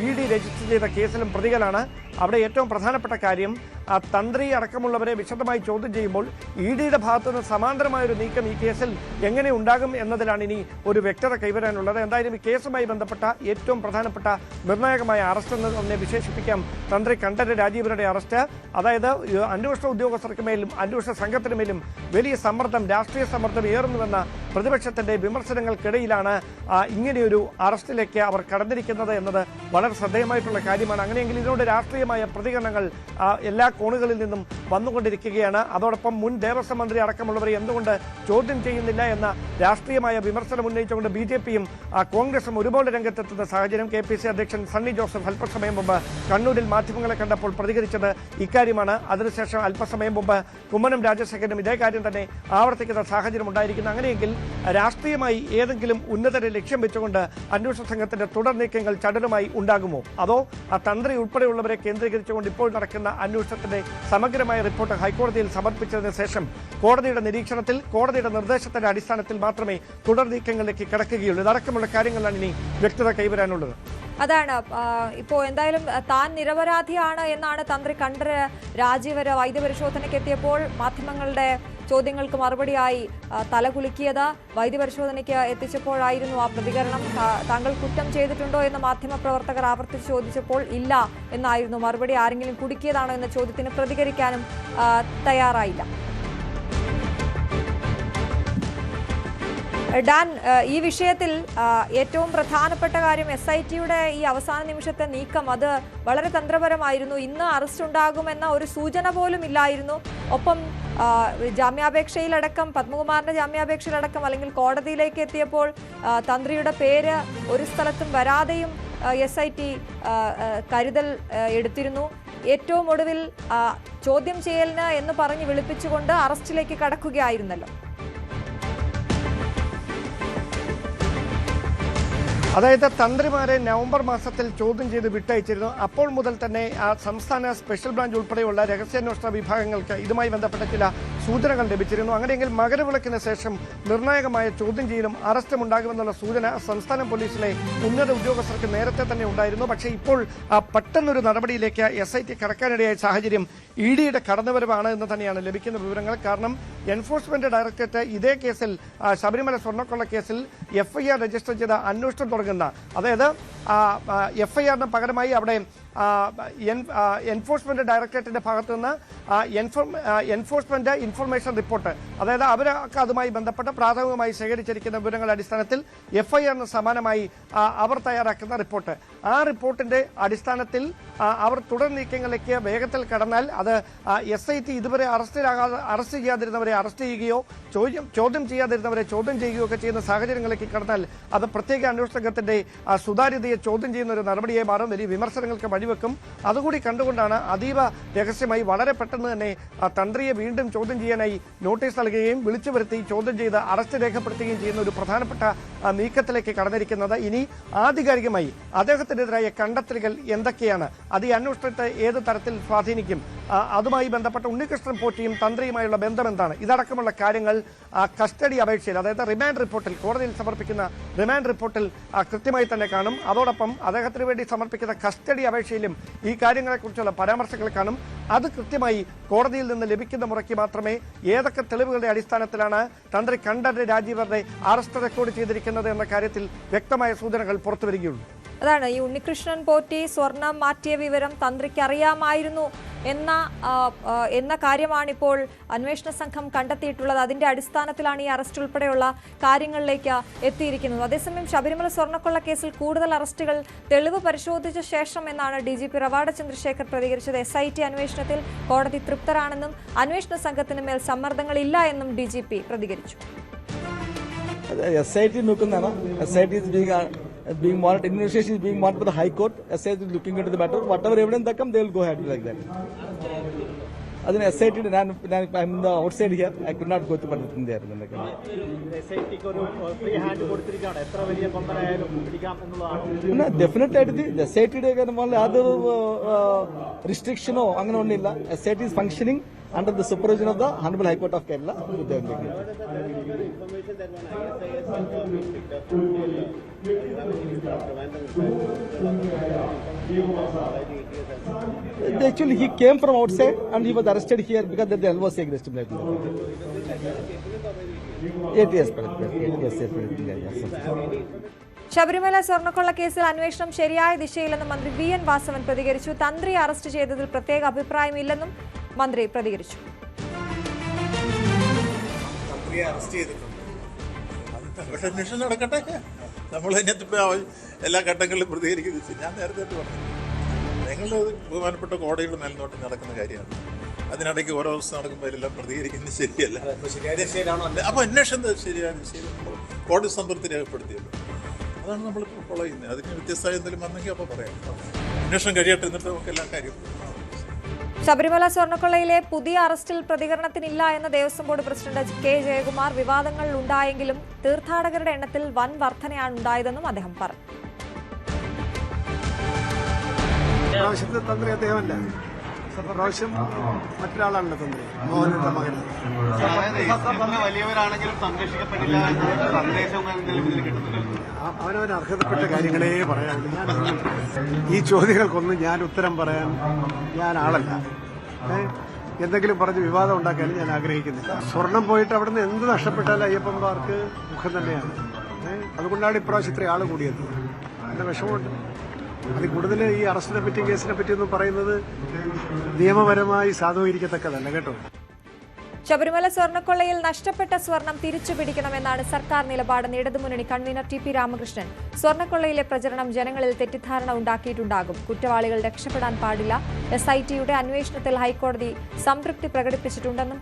ED രജിസ്റ്റർ ചെയ്ത കേസിലും പ്രതികളാണ്. അവിടെ ഏറ്റവും പ്രധാനപ്പെട്ട കാര്യം ആ തന്ത്രി അടക്കമുള്ളവരെ വിശദമായി ചോദ്യം ചെയ്യുമ്പോൾ ഇഡിയുടെ ഭാഗത്തുനിന്ന് സമാന്തരമായൊരു നീക്കം ഈ കേസിൽ എങ്ങനെ ഉണ്ടാകും എന്നതിലാണ് ഇനി ഒരു വ്യക്തത കൈവരാനുള്ളത്. എന്തായാലും ഈ കേസുമായി ബന്ധപ്പെട്ട ഏറ്റവും പ്രധാനപ്പെട്ട നിർണായകമായ അറസ്റ്റ് എന്ന് തന്നെ വിശേഷിപ്പിക്കാം തന്ത്രി കണ്ഠരര് രാജീവരുടെ അറസ്റ്റ്. അതായത് അന്വേഷണ ഉദ്യോഗസ്ഥർക്ക് മേലും അന്വേഷണ സംഘത്തിന് മേലും വലിയ സമ്മർദ്ദം, രാഷ്ട്രീയ സമ്മർദ്ദം ഏറുന്നുവെന്ന പ്രതിപക്ഷത്തിന്റെ വിമർശനങ്ങൾക്കിടയിലാണ് ഇങ്ങനെയൊരു അറസ്റ്റിലേക്ക് അവർ കടന്നിരിക്കുന്നത് എന്നത് വളരെ ശ്രദ്ധേയമായിട്ടുള്ള കാര്യമാണ്. അങ്ങനെയെങ്കിൽ ഇതിനോട് രാഷ്ട്രീയമായ പ്രതികരണങ്ങൾ എല്ലാ കോണുകളിൽ നിന്നും വന്നുകൊണ്ടിരിക്കുകയാണ്. അതോടൊപ്പം മുൻ ദേവസ്വം മന്ത്രി അടക്കമുള്ളവരെ എന്തുകൊണ്ട് ചോദ്യം ചെയ്യുന്നില്ല എന്ന രാഷ്ട്രീയമായ വിമർശനം ഉന്നയിച്ചുകൊണ്ട് ബിജെപിയും കോൺഗ്രസും ഒരുപോലെ രംഗത്തെത്തുന്ന സാഹചര്യം. KPC അധ്യക്ഷൻ സണ്ണി ജോസഫ് അല്പസമയം മുമ്പ് കണ്ണൂരിൽ മാധ്യമങ്ങളെ കണ്ടപ്പോൾ പ്രതികരിച്ചത് ഇക്കാര്യമാണ്. അതിനുശേഷം അല്പസമയം മുമ്പ് കുമ്മനം രാജശേഖരനും ഇതേ കാര്യം തന്നെ ആവർത്തിക്കുന്ന സാഹചര്യം ഉണ്ടായിരിക്കുന്നു. അങ്ങനെയെങ്കിൽ രാഷ്ട്രീയമായി ഏതെങ്കിലും ഉന്നതരെ ലക്ഷ്യം വെച്ചുകൊണ്ട് അന്വേഷണ സംഘത്തിന്റെ തുടർ നീക്കങ്ങൾ ചടലുമായി ഉണ്ടാകുമോ, അതോ ആ തന്ത്രി ഉൾപ്പെടെയുള്ളവരെ കേന്ദ്രീകരിച്ചുകൊണ്ട് ഇപ്പോൾ നടക്കുന്ന അന്വേഷണത്തിന്റെ സമഗ്രമായ റിപ്പോർട്ട് ഹൈക്കോടതിയിൽ സമർപ്പിച്ചതിന് ശേഷം കോടതിയുടെ നിരീക്ഷണത്തിൽ, കോടതിയുടെ നിർദ്ദേശത്തിന്റെ അടിസ്ഥാനത്തിൽ മാത്രമേ തുടർ നീക്കങ്ങളിലേക്ക് കടക്കുകയുള്ളൂ. ഇതടക്കമുള്ള കാര്യങ്ങളാണ് ഇനി വ്യക്തത കൈവരാനുള്ളത്. അതാണ് ഇപ്പോൾ എന്തായാലും താൻ നിരപരാധിയാണ് എന്നാണ് തന്ത്രി കണ്ഠരര് രാജീവര് വൈദ്യപരിശോധനയ്ക്ക് എത്തിയപ്പോൾ മാധ്യമങ്ങളുടെ ചോദ്യങ്ങൾക്ക് മറുപടിയായി തലകുലുക്കിയത്. വൈദ്യപരിശോധനയ്ക്ക് എത്തിച്ചപ്പോഴായിരുന്നു ആ പ്രതികരണം. താങ്കൾ കുറ്റം ചെയ്തിട്ടുണ്ടോ എന്ന് മാധ്യമപ്രവർത്തകർ ആവർത്തിച്ച് ചോദിച്ചപ്പോൾ ഇല്ല എന്നായിരുന്നു മറുപടി. ആരെങ്കിലും കുടുക്കിയതാണോ എന്ന ചോദ്യത്തിന് പ്രതികരിക്കാനും തയ്യാറായില്ല. ഡാൻ, ഈ വിഷയത്തിൽ ഏറ്റവും പ്രധാനപ്പെട്ട കാര്യം SITയുടെ ഈ അവസാന നിമിഷത്തെ നീക്കം അത് വളരെ തന്ത്രപരമായിരുന്നു. ഇന്ന് അറസ്റ്റ് ഉണ്ടാകുമെന്ന ഒരു സൂചന പോലും ഇല്ലായിരുന്നു. ഒപ്പം ജാമ്യാപേക്ഷയിലടക്കം, പത്മകുമാറിന്റെ ജാമ്യാപേക്ഷയിലടക്കം അല്ലെങ്കിൽ കോടതിയിലേക്ക് എത്തിയപ്പോൾ തന്ത്രിയുടെ പേര് ഒരു സ്ഥലത്തും വരാതെയും SIT കരുതൽ എടുത്തിരുന്നു. ഏറ്റവും ഒടുവിൽ ചോദ്യം ചെയ്യലിന് എന്ന് പറഞ്ഞ് വിളിപ്പിച്ചുകൊണ്ട് അറസ്റ്റിലേക്ക് കടക്കുകയായിരുന്നല്ലോ. അതായത് തന്ത്രിമാരെ നവംബർ മാസത്തിൽ ചോദ്യം ചെയ്ത് വിട്ടയച്ചിരുന്നു. അപ്പോൾ മുതൽ തന്നെ സംസ്ഥാന സ്പെഷ്യൽ ബ്രാഞ്ച് ഉൾപ്പെടെയുള്ള രഹസ്യാന്വേഷണ വിഭാഗങ്ങൾക്ക് ഇതുമായി ബന്ധപ്പെട്ട ചില സൂചനകൾ ലഭിച്ചിരുന്നു. അങ്ങനെയെങ്കിൽ മകരവിളക്കിന് ശേഷം നിർണായകമായ ചോദ്യം ചെയ്യലും അറസ്റ്റും ഉണ്ടാകുമെന്നുള്ള സൂചന സംസ്ഥാന പോലീസിലെ ഉന്നത ഉദ്യോഗസ്ഥർക്ക് നേരത്തെ തന്നെ ഉണ്ടായിരുന്നു. പക്ഷേ ഇപ്പോൾ പെട്ടെന്നൊരു നടപടിയിലേക്ക് SIT കടക്കാനിടയായ സാഹചര്യം ഇഡിയുടെ കടന്നുവരവാണ് എന്ന് തന്നെയാണ് ലഭിക്കുന്ന വിവരങ്ങൾ. കാരണം എൻഫോഴ്സ്മെന്റ് ഡയറക്ടറേറ്റ് ഇതേ കേസിൽ, ശബരിമല സ്വർണ്ണക്കൊള്ള കേസിൽ FIR രജിസ്റ്റർ ചെയ്ത അന്വേഷണം തുടങ്ങുന്ന, അതായത് FIRന് പകരമായി അവിടെ എൻഫോഴ്സ്മെന്റ് ഡയറക്ടറേറ്റിന്റെ ഭാഗത്തു നിന്ന് എൻഫോഴ്സ്മെന്റ് ഇൻഫർമേഷൻ റിപ്പോർട്ട്, അതായത് അവരൊക്കെ അതുമായി ബന്ധപ്പെട്ട പ്രാഥമികമായി ശേഖരിച്ചിരിക്കുന്ന വിവരങ്ങളുടെ അടിസ്ഥാനത്തിൽ FIRന് സമാനമായി അവർ തയ്യാറാക്കുന്ന റിപ്പോർട്ട്, ആ റിപ്പോർട്ടിന്റെ അടിസ്ഥാനത്തിൽ അവർ തുടർ നീക്കങ്ങളിലേക്ക് വേഗത്തിൽ കടന്നാൽ അത് SIT ഇതുവരെ അറസ്റ്റ് ചെയ്യാതിരുന്നവരെ അറസ്റ്റ് ചെയ്യുകയോ ചോദ്യം ചെയ്യാതിരുന്നവരെ ചോദ്യം ചെയ്യുകയോ ഒക്കെ ചെയ്യുന്ന സാഹചര്യങ്ങളിലേക്ക് കടന്നാൽ അത് പ്രത്യേക അന്വേഷണ സംഘത്തിന്റെ സുതാര്യതയെ ചോദ്യം ചെയ്യുന്ന ഒരു നടപടിയായി മാറും. വലിയ വിമർശനങ്ങൾക്ക് വഴിവെക്കും. അതുകൂടി കണ്ടുകൊണ്ടാണ് അതീവ രഹസ്യമായി വളരെ പെട്ടെന്ന് തന്നെ തന്ത്രിയെ വീണ്ടും ചോദ്യം ചെയ്യാനായി നോട്ടീസ് നൽകുകയും വിളിച്ചു വരുത്തി ചോദ്യം ചെയ്ത് അറസ്റ്റ് രേഖപ്പെടുത്തുകയും ചെയ്യുന്ന ഒരു പ്രധാനപ്പെട്ട നീക്കത്തിലേക്ക് കടന്നിരിക്കുന്നത്. ഇനി ആധികാരികമായി അദ്ദേഹത്തിനെതിരായ കണ്ടെത്തലുകൾ എന്തൊക്കെയാണ്, അത് ഈ അന്വേഷണത്തെ ഏത് തരത്തിൽ സ്വാധീനിക്കും, അതുമായി ബന്ധപ്പെട്ട ഉണ്ണികൃഷ്ണൻ പോറ്റിയും തന്ത്രിയുമായുള്ള ബന്ധം എന്താണ്, ഇതടക്കമുള്ള കാര്യങ്ങൾ കസ്റ്റഡി അപേക്ഷയിൽ, അതായത് റിമാൻഡ് റിപ്പോർട്ടിൽ, കോടതിയിൽ സമർപ്പിക്കുന്ന റിമാൻഡ് റിപ്പോർട്ടിൽ കൃത്യമായി തന്നെ കാണും. അതോടൊപ്പം അദ്ദേഹത്തിന് വേണ്ടി സമർപ്പിക്കുന്ന കസ്റ്റഡി അപേക്ഷയിലും ഈ കാര്യങ്ങളെക്കുറിച്ചുള്ള പരാമർശങ്ങൾ കാണും. അത് കൃത്യമായി കോടതിയിൽ നിന്ന് ലഭിക്കുന്ന മുറയ്ക്ക് മാത്രമേ ഏതൊക്കെ തെളിവുകളുടെ അടിസ്ഥാനത്തിലാണ് തന്ത്രി കണ്ഠരര് രാജീവരുടെ അറസ്റ്റ് റെക്കോർഡ് ചെയ്തിരിക്കുന്നത് എന്ന കാര്യത്തിൽ വ്യക്തമായ സൂചനകൾ പുറത്തുവരികയുള്ളൂ. അതാണ് ഈ ഉണ്ണികൃഷ്ണൻ പോറ്റി സ്വർണം മാറ്റിയ വിവരം തന്ത്രിക്ക് അറിയാമായിരുന്നു എന്ന കാര്യമാണിപ്പോൾ അന്വേഷണ സംഘം കണ്ടെത്തിയിട്ടുള്ളത്. അതിന്റെ അടിസ്ഥാനത്തിലാണ് ഈ അറസ്റ്റ് ഉൾപ്പെടെയുള്ള കാര്യങ്ങളിലേക്ക് എത്തിയിരിക്കുന്നത്. അതേസമയം ശബരിമല സ്വർണ്ണക്കൊള്ള കേസിൽ കൂടുതൽ അറസ്റ്റുകൾ തെളിവ് പരിശോധിച്ച ശേഷം എന്നാണ് DGP റവാഡ ചന്ദ്രശേഖർ പ്രതികരിച്ചത്. SIT അന്വേഷണത്തിൽ കോടതി തൃപ്തരാണെന്നും അന്വേഷണ സംഘത്തിന് മേൽ സമ്മർദ്ദങ്ങളില്ല എന്നും DGP പ്രതികരിച്ചു. SIT നോക്കുന്നതാണ്. SIT being monitored, investigation is being monitored by the High Court. SIT is looking into the matter. Whatever evidence that comes, they will go ahead like that. അതിന് SIT I'm in the outside here. I could not go to participate there. Definitely the SIT യാതൊരു റിസ്ട്രിക്ഷനോ അങ്ങനെ ഒന്നുമില്ല. SIT is functioning under the supervision of the Honorable High Court of Kerala. information that one ISIS was picked up from the Actually, he came from outside and he was arrested here because the LOC against him. Yes. Sabarimala സ്വർണ്ണക്കൊള്ള കേസിൽ അന്വേഷണം ശരിയായ ദിശയിലെന്ന് മന്ത്രി VN വാസവൻ പ്രതികരിച്ചു. തന്ത്രിയെ അറസ്റ്റ് ചെയ്തതിൽ പ്രത്യേക അഭിപ്രായമില്ലെന്നും മന്ത്രി പ്രതികരിച്ചു. അന്വേഷണം നടക്കട്ടെ, നമ്മൾ അതിനകത്ത് എല്ലാ ഘട്ടങ്ങളിലും പ്രതികരിക്കുന്നത്. ഞാൻ നേരത്തെ പറഞ്ഞു, ഞങ്ങളുടെ ബഹുമാനപ്പെട്ട കോടതിയുടെ മേൽനോട്ടം നടക്കുന്ന കാര്യമാണ്. അതിനിടയ്ക്ക് ഓരോ ദിവസം നടക്കുമ്പോൾ എല്ലാം പ്രതികരിക്കുന്നത് ശരിയല്ല. അപ്പോൾ അന്വേഷണം ശരിയായ ദിശയിൽ നമ്മൾ കോടതി സംതൃപ്തി രേഖപ്പെടുത്തിയല്ലോ. അതാണ് നമ്മളിപ്പോൾ ഫോളോ ചെയ്യുന്നത്. അതിന് വ്യത്യസ്തമായ എന്തെങ്കിലും വന്നെങ്കിൽ അപ്പോൾ പറയാം. അന്വേഷണം കഴിയട്ടെ, എന്നിട്ട് നമുക്ക് എല്ലാ കാര്യവും. ശബരിമല സ്വർണ്ണക്കൊള്ളയിലെ പുതിയ അറസ്റ്റിൽ പ്രതികരണത്തിനില്ല എന്ന Devaswom board president K Jayakumar. വിവാദങ്ങൾ ഉണ്ടായെങ്കിലും തീർത്ഥാടകരുടെ എണ്ണത്തിൽ വൻ വർധനയാണ് ഉണ്ടായതെന്നും അദ്ദേഹം പറഞ്ഞു. തന്ത്രി അദ്ദേഹമല്ല, പ്രാവശ്യം മറ്റൊരാളാണല്ലോ തന്ത്രി, മോഹനന്റെ മകൻ. വലിയവരാണെങ്കിലും സംരക്ഷിക്കപ്പെടില്ല എന്ന സന്ദേശം അവനവൻ അർഹതപ്പെട്ട കാര്യങ്ങളേ പറയാനുള്ളൂ. ഈ ചോദ്യങ്ങൾക്കൊന്നും ഞാൻ ഉത്തരം പറയാൻ ഞാൻ ആളല്ല. എന്തെങ്കിലും പറഞ്ഞ് വിവാദം ഉണ്ടാക്കാനും ഞാൻ ആഗ്രഹിക്കുന്നില്ല. സ്വർണം പോയിട്ട് അവിടുന്ന് എന്ത് നഷ്ടപ്പെട്ടാലും അയ്യപ്പന്മാർക്ക് മുഖം തന്നെയാണ്. അതുകൊണ്ടാണ് ഇപ്രാവശ്യം ഇത്ര ആൾ കൂടിയത്. എൻ്റെ വിഷമമുണ്ട്. അത് കൂടുതൽ ഈ അറസ്റ്റിനെ പറ്റി, കേസിനെ പറ്റിയൊന്നും പറയുന്നത് നിയമപരമായി സാധൂകരിക്കത്തക്കതല്ല കേട്ടോ. ശബരിമല സ്വർണ്ണക്കൊള്ളയിൽ നഷ്ടപ്പെട്ട സ്വർണം തിരിച്ചുപിടിക്കണമെന്നാണ് സർക്കാർ നിലപാടെന്ന് ഇടതുമുന്നണി കൺവീനർ TP രാമകൃഷ്ണൻ. സ്വർണ്ണക്കൊള്ളയിലെ പ്രചരണം ജനങ്ങളിൽ തെറ്റിദ്ധാരണ ഉണ്ടാക്കിയിട്ടുണ്ടാകും. കുറ്റവാളികൾ രക്ഷപ്പെടാൻ പാടില്ല. SITയുടെ അന്വേഷണത്തിൽ ഹൈക്കോടതി സംതൃപ്തി പ്രകടിപ്പിച്ചിട്ടുണ്ടെന്നും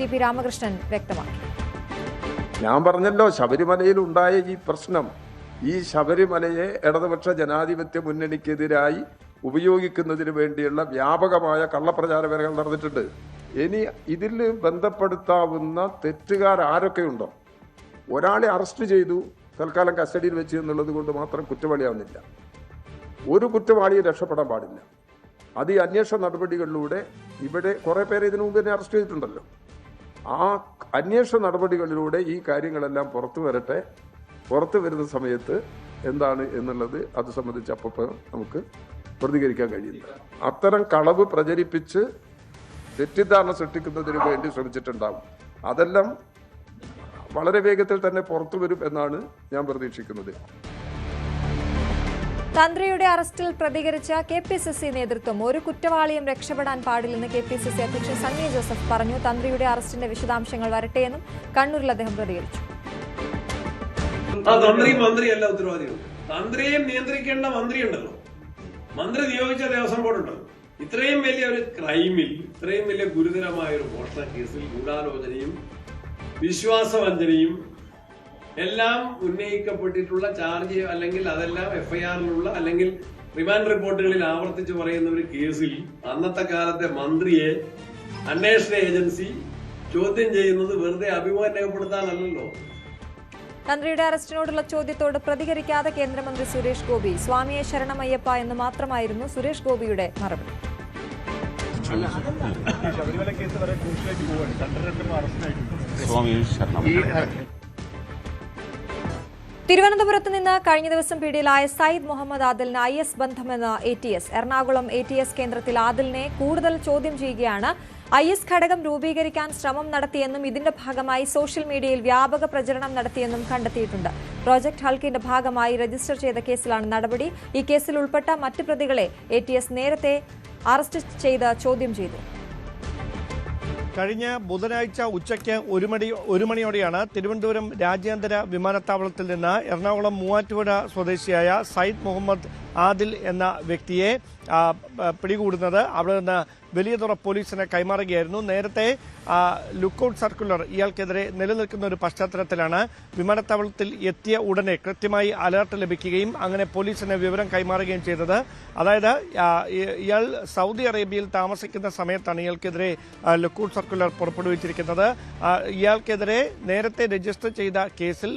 TP രാമകൃഷ്ണൻ വ്യക്തമാക്കി. ഞാൻ പറഞ്ഞല്ലോ, ശബരിമലയിൽ ഉണ്ടായ ഈ പ്രശ്നം, ഈ ശബരിമലയെ ഇടതുപക്ഷ ജനാധിപത്യ മുന്നണിക്കെതിരായി ഉപയോഗിക്കുന്നതിന് വേണ്ടിയുള്ള വ്യാപകമായ കള്ളപ്രചാരവേലകൾ നടന്നിട്ടുണ്ട്. ഇനി ഇതിൽ ബന്ധപ്പെടുത്താവുന്ന തെറ്റുകാർ ആരൊക്കെയുണ്ടോ, ഒരാളെ അറസ്റ്റ് ചെയ്തു തൽക്കാലം കസ്റ്റഡിയിൽ വെച്ച് എന്നുള്ളത് കൊണ്ട് മാത്രം കുറ്റവാളിയാവുന്നില്ല. ഒരു കുറ്റവാളിയെ രക്ഷപ്പെടാൻ പാടില്ല. അത് ഈ അന്വേഷണ നടപടികളിലൂടെ, ഇവിടെ കുറേ പേരെ ഇതിനു മുമ്പ് തന്നെ അറസ്റ്റ് ചെയ്തിട്ടുണ്ടല്ലോ, ആ അന്വേഷണ നടപടികളിലൂടെ ഈ കാര്യങ്ങളെല്ലാം പുറത്തു വരട്ടെ. പുറത്തു വരുന്ന സമയത്ത് എന്താണ് എന്നുള്ളത് അത് സംബന്ധിച്ച് അപ്പോൾ നമുക്ക് പ്രതികരിക്കാൻ കഴിയില്ല. അത്തരം കളവ് പ്രചരിപ്പിച്ച് തെറ്റിദ്ധാരണ സൃഷ്ടിക്കുന്നതിന് വേണ്ടി ശ്രമിച്ചിട്ടുണ്ടാകും. അതെല്ലാം വളരെ വേഗത്തിൽ തന്നെ പുറത്തു വരും എന്നാണ് ഞാൻ പ്രതീക്ഷിക്കുന്നത്. തന്ത്രിയുടെ അറസ്റ്റിൽ പ്രതികരിച്ച KPCC നേതൃത്വം ഒരു കുറ്റവാളിയും രക്ഷപ്പെടാൻ പാടില്ലെന്ന് KPCC അധ്യക്ഷൻ സണ്ണി ജോസഫ് പറഞ്ഞു. തന്ത്രിയുടെ അറസ്റ്റിന്റെ വിശദാംശങ്ങൾ വരട്ടെയെന്നും കണ്ണൂരിൽ അദ്ദേഹം പ്രതികരിച്ചു. തന്ത്രി മന്ത്രിയല്ല ഉത്തരവാദികൾ. തന്ത്രിയെ നിയന്ത്രിക്കേണ്ട മന്ത്രിയുണ്ടല്ലോ, മന്ത്രി നിയോഗിച്ച ദേവസ്വം ബോർഡുണ്ടല്ലോ. ഇത്രയും വലിയ ഒരു ക്രൈമിൽ, ഇത്രയും വലിയ ഗുരുതരമായ ഒരു മോഷണ കേസിൽ ഗൂഢാലോചനയും വിശ്വാസവഞ്ചനയും എല്ലാം ഉന്നയിക്കപ്പെട്ടിട്ടുള്ള ചാർജ്, അല്ലെങ്കിൽ അതെല്ലാം FIRലുള്ള അല്ലെങ്കിൽ റിമാൻഡ് റിപ്പോർട്ടുകളിൽ ആവർത്തിച്ച് പറയുന്ന ഒരു കേസിൽ അന്നത്തെ കാലത്തെ മന്ത്രിയെ അന്വേഷണ ഏജൻസി ചോദ്യം ചെയ്യുന്നത് വെറുതെ അഭിമാനം രേഖപ്പെടുത്താനല്ലോ. തന്ത്രിയുടെ അറസ്റ്റിനോടുള്ള ചോദ്യത്തോട് പ്രതികരിക്കാതെ കേന്ദ്രമന്ത്രി സുരേഷ് ഗോപി. സ്വാമിയെ ശരണമയ്യപ്പ എന്ന് മാത്രമായിരുന്നു സുരേഷ് ഗോപിയുടെ മറുപടി. തിരുവനന്തപുരത്ത് നിന്ന് കഴിഞ്ഞ ദിവസം പിടിയിലായ Sayyid Muhammad ആദിലിന് IS ബന്ധമെന്ന് ATS. Ernakulam ATS കേന്ദ്രത്തിൽ ആദിലിനെ കൂടുതൽ ചോദ്യം ചെയ്യുകയാണ്. IS ഘടകം രൂപീകരിക്കാൻ ശ്രമം നടത്തിയെന്നും ഇതിന്റെ ഭാഗമായി സോഷ്യൽ മീഡിയയിൽ വ്യാപക പ്രചരണം നടത്തിയെന്നും കണ്ടെത്തിയിട്ടുണ്ട്. പ്രോജക്ട് ഹൾക്കിന്റെ ഭാഗമായി രജിസ്റ്റർ ചെയ്ത കേസിലാണ് നടപടി. ഈ കേസിൽ ഉൾപ്പെട്ട മറ്റ് പ്രതികളെ ATS നേരത്തെ അറസ്റ്റ് ചെയ്ത് ചോദ്യം ചെയ്തു. കഴിഞ്ഞ ബുധനാഴ്ച ഉച്ചയ്ക്ക് ഒരു മണിയോടെയാണ് തിരുവനന്തപുരം രാജ്യാന്തര വിമാനത്താവളത്തിൽ നിന്ന് എറണാകുളം മൂവാറ്റുപുഴ സ്വദേശിയായ സയ്യിദ് മുഹമ്മദ് ആദിൽ എന്ന വ്യക്തിയെ പിടികൂടുന്നത്. അവിടെ നിന്ന് വലിയതുറ പോലീസിനെ കൈമാറുകയായിരുന്നു. നേരത്തെ ലുക്കൌട്ട് സർക്കുലർ ഇയാൾക്കെതിരെ നിലനിൽക്കുന്ന ഒരു പശ്ചാത്തലത്തിലാണ് വിമാനത്താവളത്തിൽ എത്തിയ ഉടനെ കൃത്യമായി അലർട്ട് ലഭിക്കുകയും അങ്ങനെ പോലീസിന് വിവരം കൈമാറുകയും ചെയ്തത്. അതായത് ഇയാൾ സൗദി അറേബ്യയിൽ താമസിക്കുന്ന സമയത്താണ് ഇയാൾക്കെതിരെ ലുക്കൌട്ട് സർക്കുലർ പുറപ്പെടുവിച്ചിരിക്കുന്നത്. ഇയാൾക്കെതിരെ നേരത്തെ രജിസ്റ്റർ ചെയ്ത കേസിൽ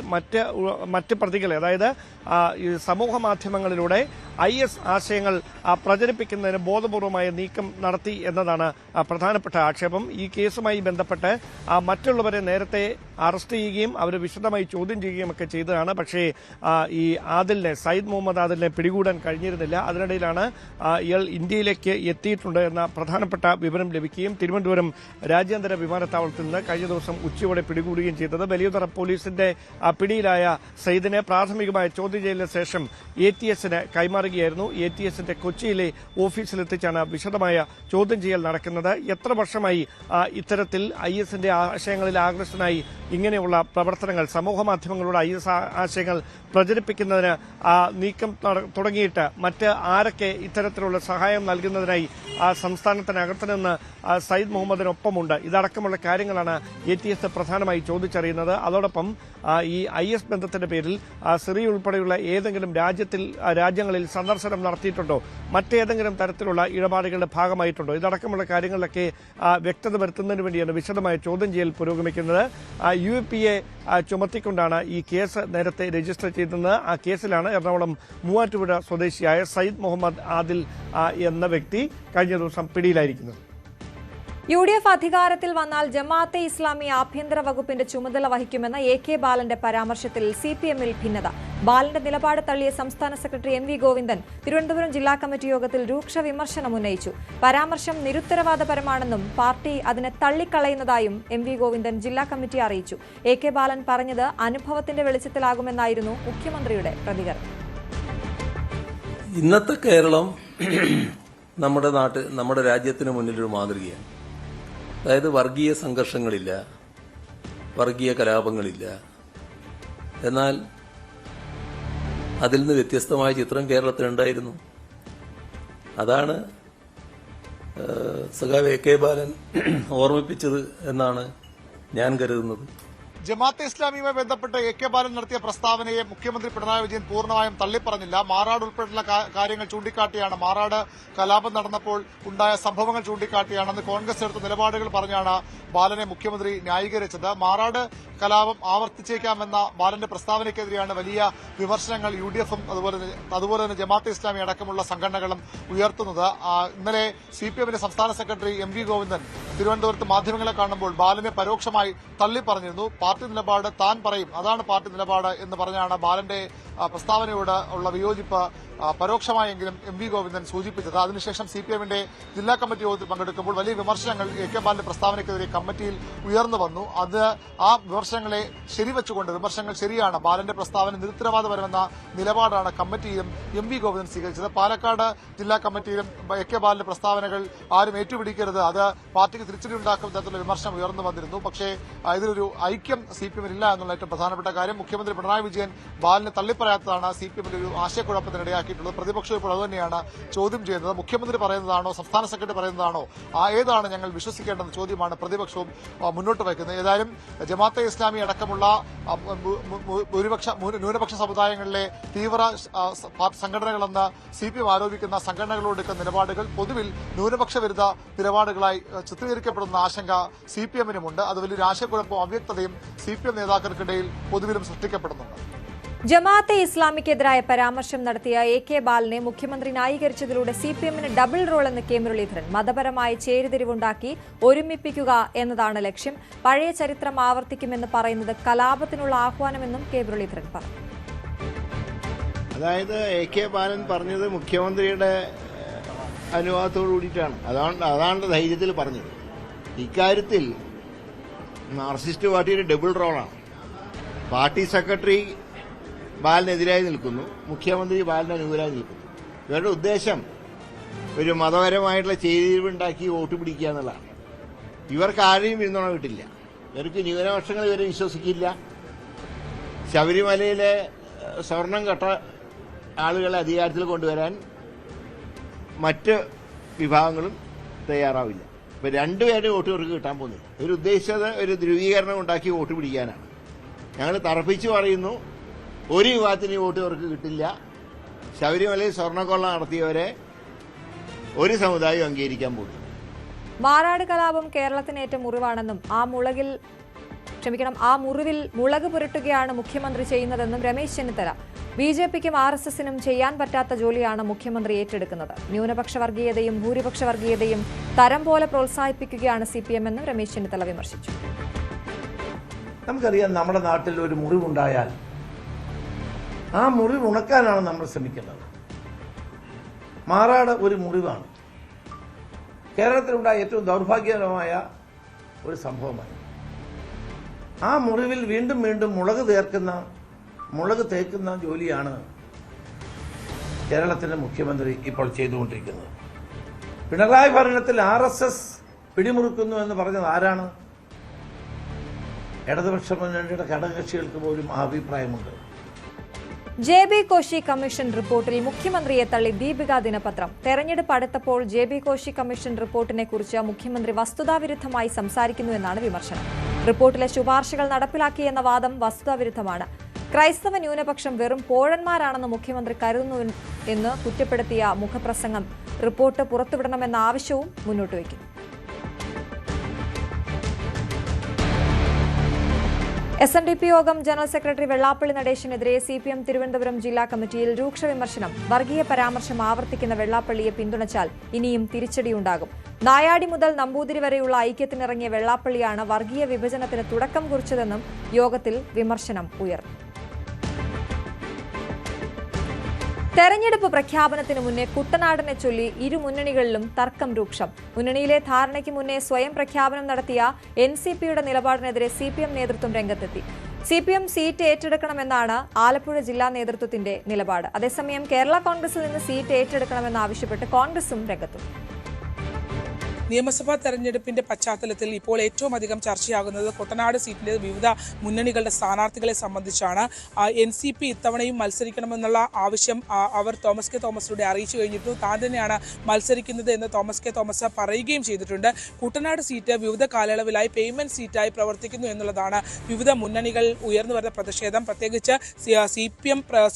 മറ്റ് പ്രതികളെ, അതായത് സമൂഹ മാധ്യമങ്ങളിലൂടെ IS ആശയങ്ങൾ പ്രചരിപ്പിക്കുന്നതിന് ബോധപൂർവമായ നീക്കം നടത്തി എന്നതാണ് പ്രധാനപ്പെട്ട ആക്ഷേപം. ഈ കേസുമായി ബന്ധപ്പെട്ട് മറ്റുള്ളവരെ നേരത്തെ അറസ്റ്റ് ചെയ്യുകയും അവരെ വിശദമായി ചോദ്യം ചെയ്യുകയും ഒക്കെ ചെയ്തതാണ്. പക്ഷേ ഈ സയ്യിദ് മുഹമ്മദ് ആദിലിനെ പിടികൂടാൻ കഴിഞ്ഞിരുന്നില്ല. അതിനിടയിലാണ് ഇയാൾ ഇന്ത്യയിലേക്ക് എത്തിയിട്ടുണ്ട് എന്ന പ്രധാനപ്പെട്ട വിവരം ലഭിക്കുകയും തിരുവനന്തപുരം രാജ്യാന്തര വിമാനത്താവളത്തിൽ നിന്ന് കഴിഞ്ഞ ദിവസം ഉച്ചയോടെ പിടികൂടുകയും ചെയ്തത്. വലിയതറ പോലീസിന്റെ പിടിയിലായ സയ്യിദിനെ പ്രാഥമികമായ ചോദ്യം ചെയ്യലിന് ശേഷം ATSന് കൈമാറുകയായിരുന്നു. ATSന്റെ കൊച്ചിയിലെ ഓഫീസിലെത്തിച്ചാണ് വിശദമായ ചോദ്യം ചെയ്യൽ നടക്കുന്നത്. എത്ര വർഷമായി ഇത്തരത്തിൽ ISന്റെ ആശയങ്ങളിൽ ആകൃഷ്ടനായി ഇങ്ങനെയുള്ള പ്രവർത്തനങ്ങൾ സമൂഹമാധ്യമങ്ങളുടെ IS ആശയങ്ങൾ പ്രചരിപ്പിക്കുന്നതിന് നീക്കം തുടങ്ങിയിട്ട് മറ്റ് ആരൊക്കെ ഇത്തരത്തിലുള്ള സഹായം നൽകുന്നതിനായി സംസ്ഥാനത്തിനകത്ത് നിന്ന് സയ്യിദ് മുഹമ്മദിനൊപ്പമുണ്ട്, ഇതടക്കമുള്ള കാര്യങ്ങളാണ് ATS പ്രധാനമായി ചോദിച്ചറിയുന്നത്. അതോടൊപ്പം ഈ IS ബന്ധത്തിന്റെ പേരിൽ സിറിയ ഉൾപ്പെടെയുള്ള ഏതെങ്കിലും രാജ്യങ്ങളിൽ സന്ദർശനം നടത്തിയിട്ടുണ്ടോ, മറ്റേതെങ്കിലും തരത്തിലുള്ള ഇടപാടുകളുടെ ഭാഗമായിട്ടുണ്ടോ, ഇതടക്കമുള്ള കാര്യങ്ങളിലൊക്കെ വ്യക്തത വരുത്തുന്നതിന് വേണ്ടിയാണ് വിശദമായ ചോദ്യം ചെയ്യൽ പുരോഗമിക്കുന്നത്. UAPA ചുമത്തിക്കൊണ്ടാണ് ഈ കേസ് നേരത്തെ രജിസ്റ്റർ ചെയ്തത്. ആ കേസിലാണ് എറണാകുളം മൂവാറ്റുപുഴ സ്വദേശിയായ സയ്യിദ് മുഹമ്മദ് ആദിൽ എന്ന വ്യക്തി കഴിഞ്ഞ ദിവസം പിടിയിലായിരിക്കുന്നത്. UDF അധികാരത്തിൽ വന്നാൽ ജമാഅത്തെ ഇസ്ലാമി ആഭ്യന്തര വകുപ്പിന്റെ ചുമതല വഹിക്കുമെന്ന AK ബാലന്റെ പരാമർശത്തിൽ CPMൽ ഭിന്നത. ബാലന്റെ നിലപാട് തള്ളിയ സംസ്ഥാന സെക്രട്ടറി MV ഗോവിന്ദൻ തിരുവനന്തപുരം ജില്ലാ കമ്മിറ്റി യോഗത്തിൽ രൂക്ഷ വിമർശനം ഉന്നയിച്ചു. പരാമർശം നിരുത്തരവാദപരമാണെന്നും പാർട്ടി അതിനെ തള്ളിക്കളയുന്നതായും MV ഗോവിന്ദൻ ജില്ലാ കമ്മിറ്റി അറിയിച്ചു. AK ബാലൻ പറഞ്ഞത് അനുഭവത്തിന്റെ വെളിച്ചത്തിലാകുമെന്നായിരുന്നു മുഖ്യമന്ത്രിയുടെ പ്രതികരണം. ഇന്നത്തെ കേരളം നമ്മുടെ രാജ്യത്തിന് മുന്നിലൊരു മാതൃകയാണ്. അതായത് വർഗീയ സംഘർഷങ്ങളില്ല, വർഗീയ കലാപങ്ങളില്ല. എന്നാൽ അതിൽ നിന്ന് വ്യത്യസ്തമായ ചിത്രം കേരളത്തിലുണ്ടായിരുന്നു. അതാണ് സഖാവ് AK ബാലൻ ഓർമ്മിപ്പിച്ചത് എന്നാണ് ഞാൻ കരുതുന്നത്. ജമാഅത്തെ ഇസ്ലാമിയുമായി ബന്ധപ്പെട്ട് AK ബാലൻ നടത്തിയ പ്രസ്താവനയെ മുഖ്യമന്ത്രി പിണറായി വിജയൻ പൂർണ്ണമായും തള്ളിപ്പറഞ്ഞില്ല. മാറാട് ഉൾപ്പെടെയുള്ള കാര്യങ്ങൾ ചൂണ്ടിക്കാട്ടിയാണ്, മാറാട് കലാപം നടന്നപ്പോൾ ഉണ്ടായ സംഭവങ്ങൾ ചൂണ്ടിക്കാട്ടിയാണ്, അന്ന് കോൺഗ്രസ് എടുത്ത നിലപാടുകൾ പറഞ്ഞാണ് ബാലനെ മുഖ്യമന്ത്രി ന്യായീകരിച്ചത്. മാറാട് കലാപം ആവർത്തിച്ചേക്കാമെന്ന ബാലന്റെ പ്രസ്താവനയ്ക്കെതിരെയാണ് വലിയ വിമർശനങ്ങൾ UDFും അതുപോലെ തന്നെ ജമാഅത്തെ ഇസ്ലാമി അടക്കമുള്ള സംഘടനകളും ഉയർത്തുന്നത്. ഇന്നലെ CPMന്റെ സംസ്ഥാന സെക്രട്ടറി MV ഗോവിന്ദൻ തിരുവനന്തപുരത്ത് മാധ്യമങ്ങളെ കാണുമ്പോൾ ബാലനെ പരോക്ഷമായി തള്ളിപ്പറഞ്ഞിരുന്നു. പാർട്ടി നിലപാട് താൻ പറയും, അതാണ് പാർട്ടി നിലപാട് എന്ന് പറഞ്ഞാണ് ബാലന്റെ പ്രസ്താവനയോട് ഉള്ള വിയോജിപ്പ് പരോക്ഷമായെങ്കിലും MV ഗോവിന്ദൻ സൂചിപ്പിച്ചത്. അതിനുശേഷം CPMന്റെ ജില്ലാ കമ്മിറ്റി യോഗത്തിൽ പങ്കെടുക്കുമ്പോൾ വലിയ വിമർശനങ്ങൾ AK ബാലന്റെ പ്രസ്താവനയ്ക്കെതിരെ കമ്മിറ്റിയിൽ ഉയർന്നു വന്നു. ആ വിമർശനങ്ങളെ ശരിവെച്ചുകൊണ്ട്, വിമർശനങ്ങൾ ശരിയാണ്, ബാലന്റെ പ്രസ്താവന നിരുത്തരവാദപരമെന്ന നിലപാടാണ് കമ്മിറ്റിയിലും MV ഗോവിന്ദൻ സ്വീകരിച്ചത്. പാലക്കാട് ജില്ലാ കമ്മിറ്റിയിലും AK ബാലന്റെ പ്രസ്താവനകൾ ആരും ഏറ്റുപിടിക്കരുത്, അത് പാർട്ടിക്ക് തിരിച്ചടി ഉണ്ടാക്കുന്ന തരത്തിലുള്ള വിമർശനം ഉയർന്നു വന്നിരുന്നു. പക്ഷേ ഇതിലൊരു ഐക്യം CPMനില്ല എന്നുള്ള ഏറ്റവും പ്രധാനപ്പെട്ട കാര്യം. മുഖ്യമന്ത്രി പിണറായി വിജയൻ ബാലനെ തള്ളിപ്പറയാത്തതാണ് CPMന്റെ ഒരു ആശയക്കുഴപ്പത്തിനിടയാക്കി. പ്രതിപക്ഷം ഇപ്പോൾ അതുതന്നെയാണ് ചോദ്യം ചെയ്യുന്നത്. മുഖ്യമന്ത്രി പറയുന്നതാണോ, സംസ്ഥാന സെക്രട്ടറി പറയുന്നതാണോ, ഏതാണ് ഞങ്ങൾ വിശ്വസിക്കേണ്ടെന്ന ചോദ്യമാണ് പ്രതിപക്ഷവും മുന്നോട്ട് വയ്ക്കുന്നത്. ഏതായാലും ജമാഅത്തെ ഇസ്ലാമി അടക്കമുള്ള ന്യൂനപക്ഷ സമുദായങ്ങളിലെ തീവ്ര സംഘടനകളെന്ന് CPM ആരോപിക്കുന്ന സംഘടനകളോടെടുക്കുന്ന നിലപാടുകൾ പൊതുവിൽ ന്യൂനപക്ഷ വിരുദ്ധ നിലപാടുകളായി ചിത്രീകരിക്കപ്പെടുന്ന ആശങ്ക CPMനുമുണ്ട്. അത് വലിയൊരു ആശയക്കുഴപ്പവും അവ്യക്തതയും CPM നേതാക്കൾക്കിടയിൽ പൊതുവിലും സൃഷ്ടിക്കപ്പെടുന്നുണ്ട്. ജമാഅത്തെ ഇസ്ലാമിക്കെതിരായ പരാമർശം നടത്തിയ AK ബാലനെ മുഖ്യമന്ത്രി ന്യായീകരിച്ചതിലൂടെ CPMന് ഡബിൾ റോൾ എന്ന് K മുരളീധരൻ. മതപരമായ ചേരിതിരിവുണ്ടാക്കി ഒരുമിപ്പിക്കുക എന്നതാണ് ലക്ഷ്യം. പഴയ ചരിത്രം ആവർത്തിക്കുമെന്ന് പറയുന്നത് കലാപത്തിനുള്ള ആഹ്വാനമെന്നും K മുരളീധരൻ പറഞ്ഞു. അതായത് AK ബാലൻ പറഞ്ഞത് മുഖ്യമന്ത്രിയുടെ അനുവാദത്തോടു കൂടിയിട്ടാണ്, അതാണ് ധൈര്യത്തിൽ പറഞ്ഞത്. ഇക്കാര്യത്തിൽ മാർക്സിസ്റ്റ് പാർട്ടിയുടെ ഡബിൾ റോളാണ്. പാർട്ടി സെക്രട്ടറി ബാലനെതിരായി നിൽക്കുന്നു, മുഖ്യമന്ത്രി ബാലിന് അനുകൂലമായി നിൽക്കുന്നു. ഇവരുടെ ഉദ്ദേശം ഒരു മതപരമായിട്ടുള്ള ചേരിതിരിവുണ്ടാക്കി വോട്ട് പിടിക്കുക എന്നുള്ളതാണ്. ഇവർക്ക് ആരെയും പിന്തുണ കിട്ടില്ല. ഇവർക്ക് ന്യൂനപക്ഷങ്ങൾ ഇവരെ വിശ്വസിക്കില്ല. ശബരിമലയിലെ സ്വർണം കെട്ട ആളുകളെ അധികാരത്തിൽ കൊണ്ടുവരാൻ മറ്റ് വിഭാഗങ്ങളും തയ്യാറാവില്ല. ഇപ്പൊ രണ്ടുപേരെ വോട്ട് ഇവർക്ക് കിട്ടാൻ പോകുന്നില്ല. ഇവരുദ്ദേശിച്ചത് ഒരു ധ്രുവീകരണം ഉണ്ടാക്കി വോട്ട് പിടിക്കാനാണ്. ഞങ്ങൾ തറപ്പിച്ച് പറയുന്നു, ഒരു വിഭാഗത്തിന് വോട്ട് ഇവർക്ക് കിട്ടില്ല. ശബരിമലയിൽ സ്വർണ്ണക്കൊള്ള നടത്തിയവരെ ഒരു സമുദായം അംഗീകരിക്കാൻ പോകുന്നു. മാറാട് കലാപം കേരളത്തിനേറ്റ മുറിവാണെന്നും ആ മുളകിൽ ആ മുറിവിൽ മുളക് പുരട്ടുകയാണ് മുഖ്യമന്ത്രി ചെയ്യുന്നതെന്നും രമേശ് ചെന്നിത്തല. BJPക്കും RSSനും ചെയ്യാൻ പറ്റാത്ത ജോലിയാണ് മുഖ്യമന്ത്രി ഏറ്റെടുക്കുന്നത്. ന്യൂനപക്ഷ വർഗീയതയും ഭൂരിപക്ഷ വർഗീയതയും തരം പോലെ പ്രോത്സാഹിപ്പിക്കുകയാണ് CPM എന്നും രമേശ് ചെന്നിത്തല വിമർശിച്ചു. നമുക്കറിയാം, നമ്മുടെ നാട്ടിൽ ഒരു മുറിവുണ്ടായാൽ ആ മുറിവ് ഉണക്കാനാണ് നമ്മൾ ശ്രമിക്കുന്നത്. മാറാട് ഒരു മുറിവാണ്. കേരളത്തിലുണ്ടായ ഏറ്റവും ദൗർഭാഗ്യകരമായ ഒരു സംഭവമാണ്. ആ മുറിവിൽ വീണ്ടും വീണ്ടും മുളക് തേക്കുന്ന ജോലിയാണ് കേരളത്തിലെ മുഖ്യമന്ത്രി ഇപ്പോൾ ചെയ്തുകൊണ്ടിരിക്കുന്നത്. പിണറായി ഭരണത്തിൽ RSS പിടിമുറുക്കുന്നു എന്ന് പറഞ്ഞത് ആരാണ്? ഇടതുപക്ഷ മുന്നണിയുടെ ഘടകകക്ഷികൾക്ക് പോലും ആ അഭിപ്രായമുണ്ട്. JB കോശി കമ്മീഷൻ റിപ്പോർട്ടിൽ മുഖ്യമന്ത്രിയെ തള്ളി ദീപിക ദിനപത്രം. തെരഞ്ഞെടുപ്പ് അടുത്തപ്പോൾ JB കോശി കമ്മീഷൻ റിപ്പോർട്ടിനെ കുറിച്ച് മുഖ്യമന്ത്രി വസ്തുതാവിരുദ്ധമായി സംസാരിക്കുന്നുവെന്നാണ് വിമർശനം. റിപ്പോർട്ടിലെ ശുപാർശകൾ നടപ്പിലാക്കിയെന്ന വാദം വസ്തുതാവിരുദ്ധമാണ്. ക്രൈസ്തവ ന്യൂനപക്ഷം വെറും പോഴന്മാരാണെന്ന് മുഖ്യമന്ത്രി കരുതുന്നു എന്ന് കുറ്റപ്പെടുത്തിയ മുഖപ്രസംഗം റിപ്പോർട്ട് പുറത്തുവിടണമെന്ന ആവശ്യവും മുന്നോട്ട് വയ്ക്കുന്നു. SNDP യോഗം ജനറൽ സെക്രട്ടറി വെള്ളാപ്പള്ളി നടേശനെതിരെ CPM തിരുവനന്തപുരം ജില്ലാ കമ്മിറ്റിയിൽ രൂക്ഷ വിമർശനം. വർഗീയ പരാമർശം ആവർത്തിക്കുന്ന വെള്ളാപ്പള്ളിയെ പിന്തുണച്ചാൽ ഇനിയും തിരിച്ചടിയുണ്ടാകും. നായാടി മുതൽ നമ്പൂതിരി വരെയുള്ള ഐക്യത്തിനിറങ്ങിയ വെള്ളാപ്പള്ളിയാണ് വർഗീയ വിഭജനത്തിന് തുടക്കം കുറിച്ചതെന്നും യോഗത്തിൽ വിമർശനം ഉയർന്നു. തെരഞ്ഞെടുപ്പ് പ്രഖ്യാപനത്തിന് മുന്നേ കുട്ടനാടിനെ ചൊല്ലി ഇരു മുന്നണികളിലും തർക്കം രൂക്ഷം. മുന്നണിയിലെ ധാരണയ്ക്ക് മുന്നേ സ്വയം പ്രഖ്യാപനം നടത്തിയ NCPയുടെ നിലപാടിനെതിരെ CPM നേതൃത്വം രംഗത്തെത്തി. CPM സീറ്റ് ഏറ്റെടുക്കണമെന്നാണ് ആലപ്പുഴ ജില്ലാ നേതൃത്വത്തിന്റെ നിലപാട്. അതേസമയം കേരള കോൺഗ്രസിൽ നിന്ന് സീറ്റ് ഏറ്റെടുക്കണമെന്നാവശ്യപ്പെട്ട് കോൺഗ്രസും രംഗത്തുണ്ട്. നിയമസഭാ തെരഞ്ഞെടുപ്പിന്റെ പശ്ചാത്തലത്തിൽ ഇപ്പോൾ ഏറ്റവും അധികം ചർച്ചയാകുന്നത് കുട്ടനാട് സീറ്റിന്റെ വിവിധ മുന്നണികളുടെ സ്ഥാനാർത്ഥികളെ സംബന്ധിച്ചാണ്. NCP ഇത്തവണയും മത്സരിക്കണമെന്നുള്ള ആവശ്യം അവർ തോമസ് കെ തോമസിലൂടെ അറിയിച്ചു കഴിഞ്ഞിരുന്നു. താൻ തന്നെയാണ് മത്സരിക്കുന്നത് എന്ന് തോമസ് കെ തോമസ് പറയുകയും ചെയ്തിട്ടുണ്ട്. കുട്ടനാട് സീറ്റ് വിവിധ കാലയളവിലായി പേയ്മെന്റ് സീറ്റായി പ്രവർത്തിക്കുന്നു എന്നുള്ളതാണ് വിവിധ മുന്നണികൾ ഉയർന്നു വരുന്ന പ്രതിഷേധം. പ്രത്യേകിച്ച്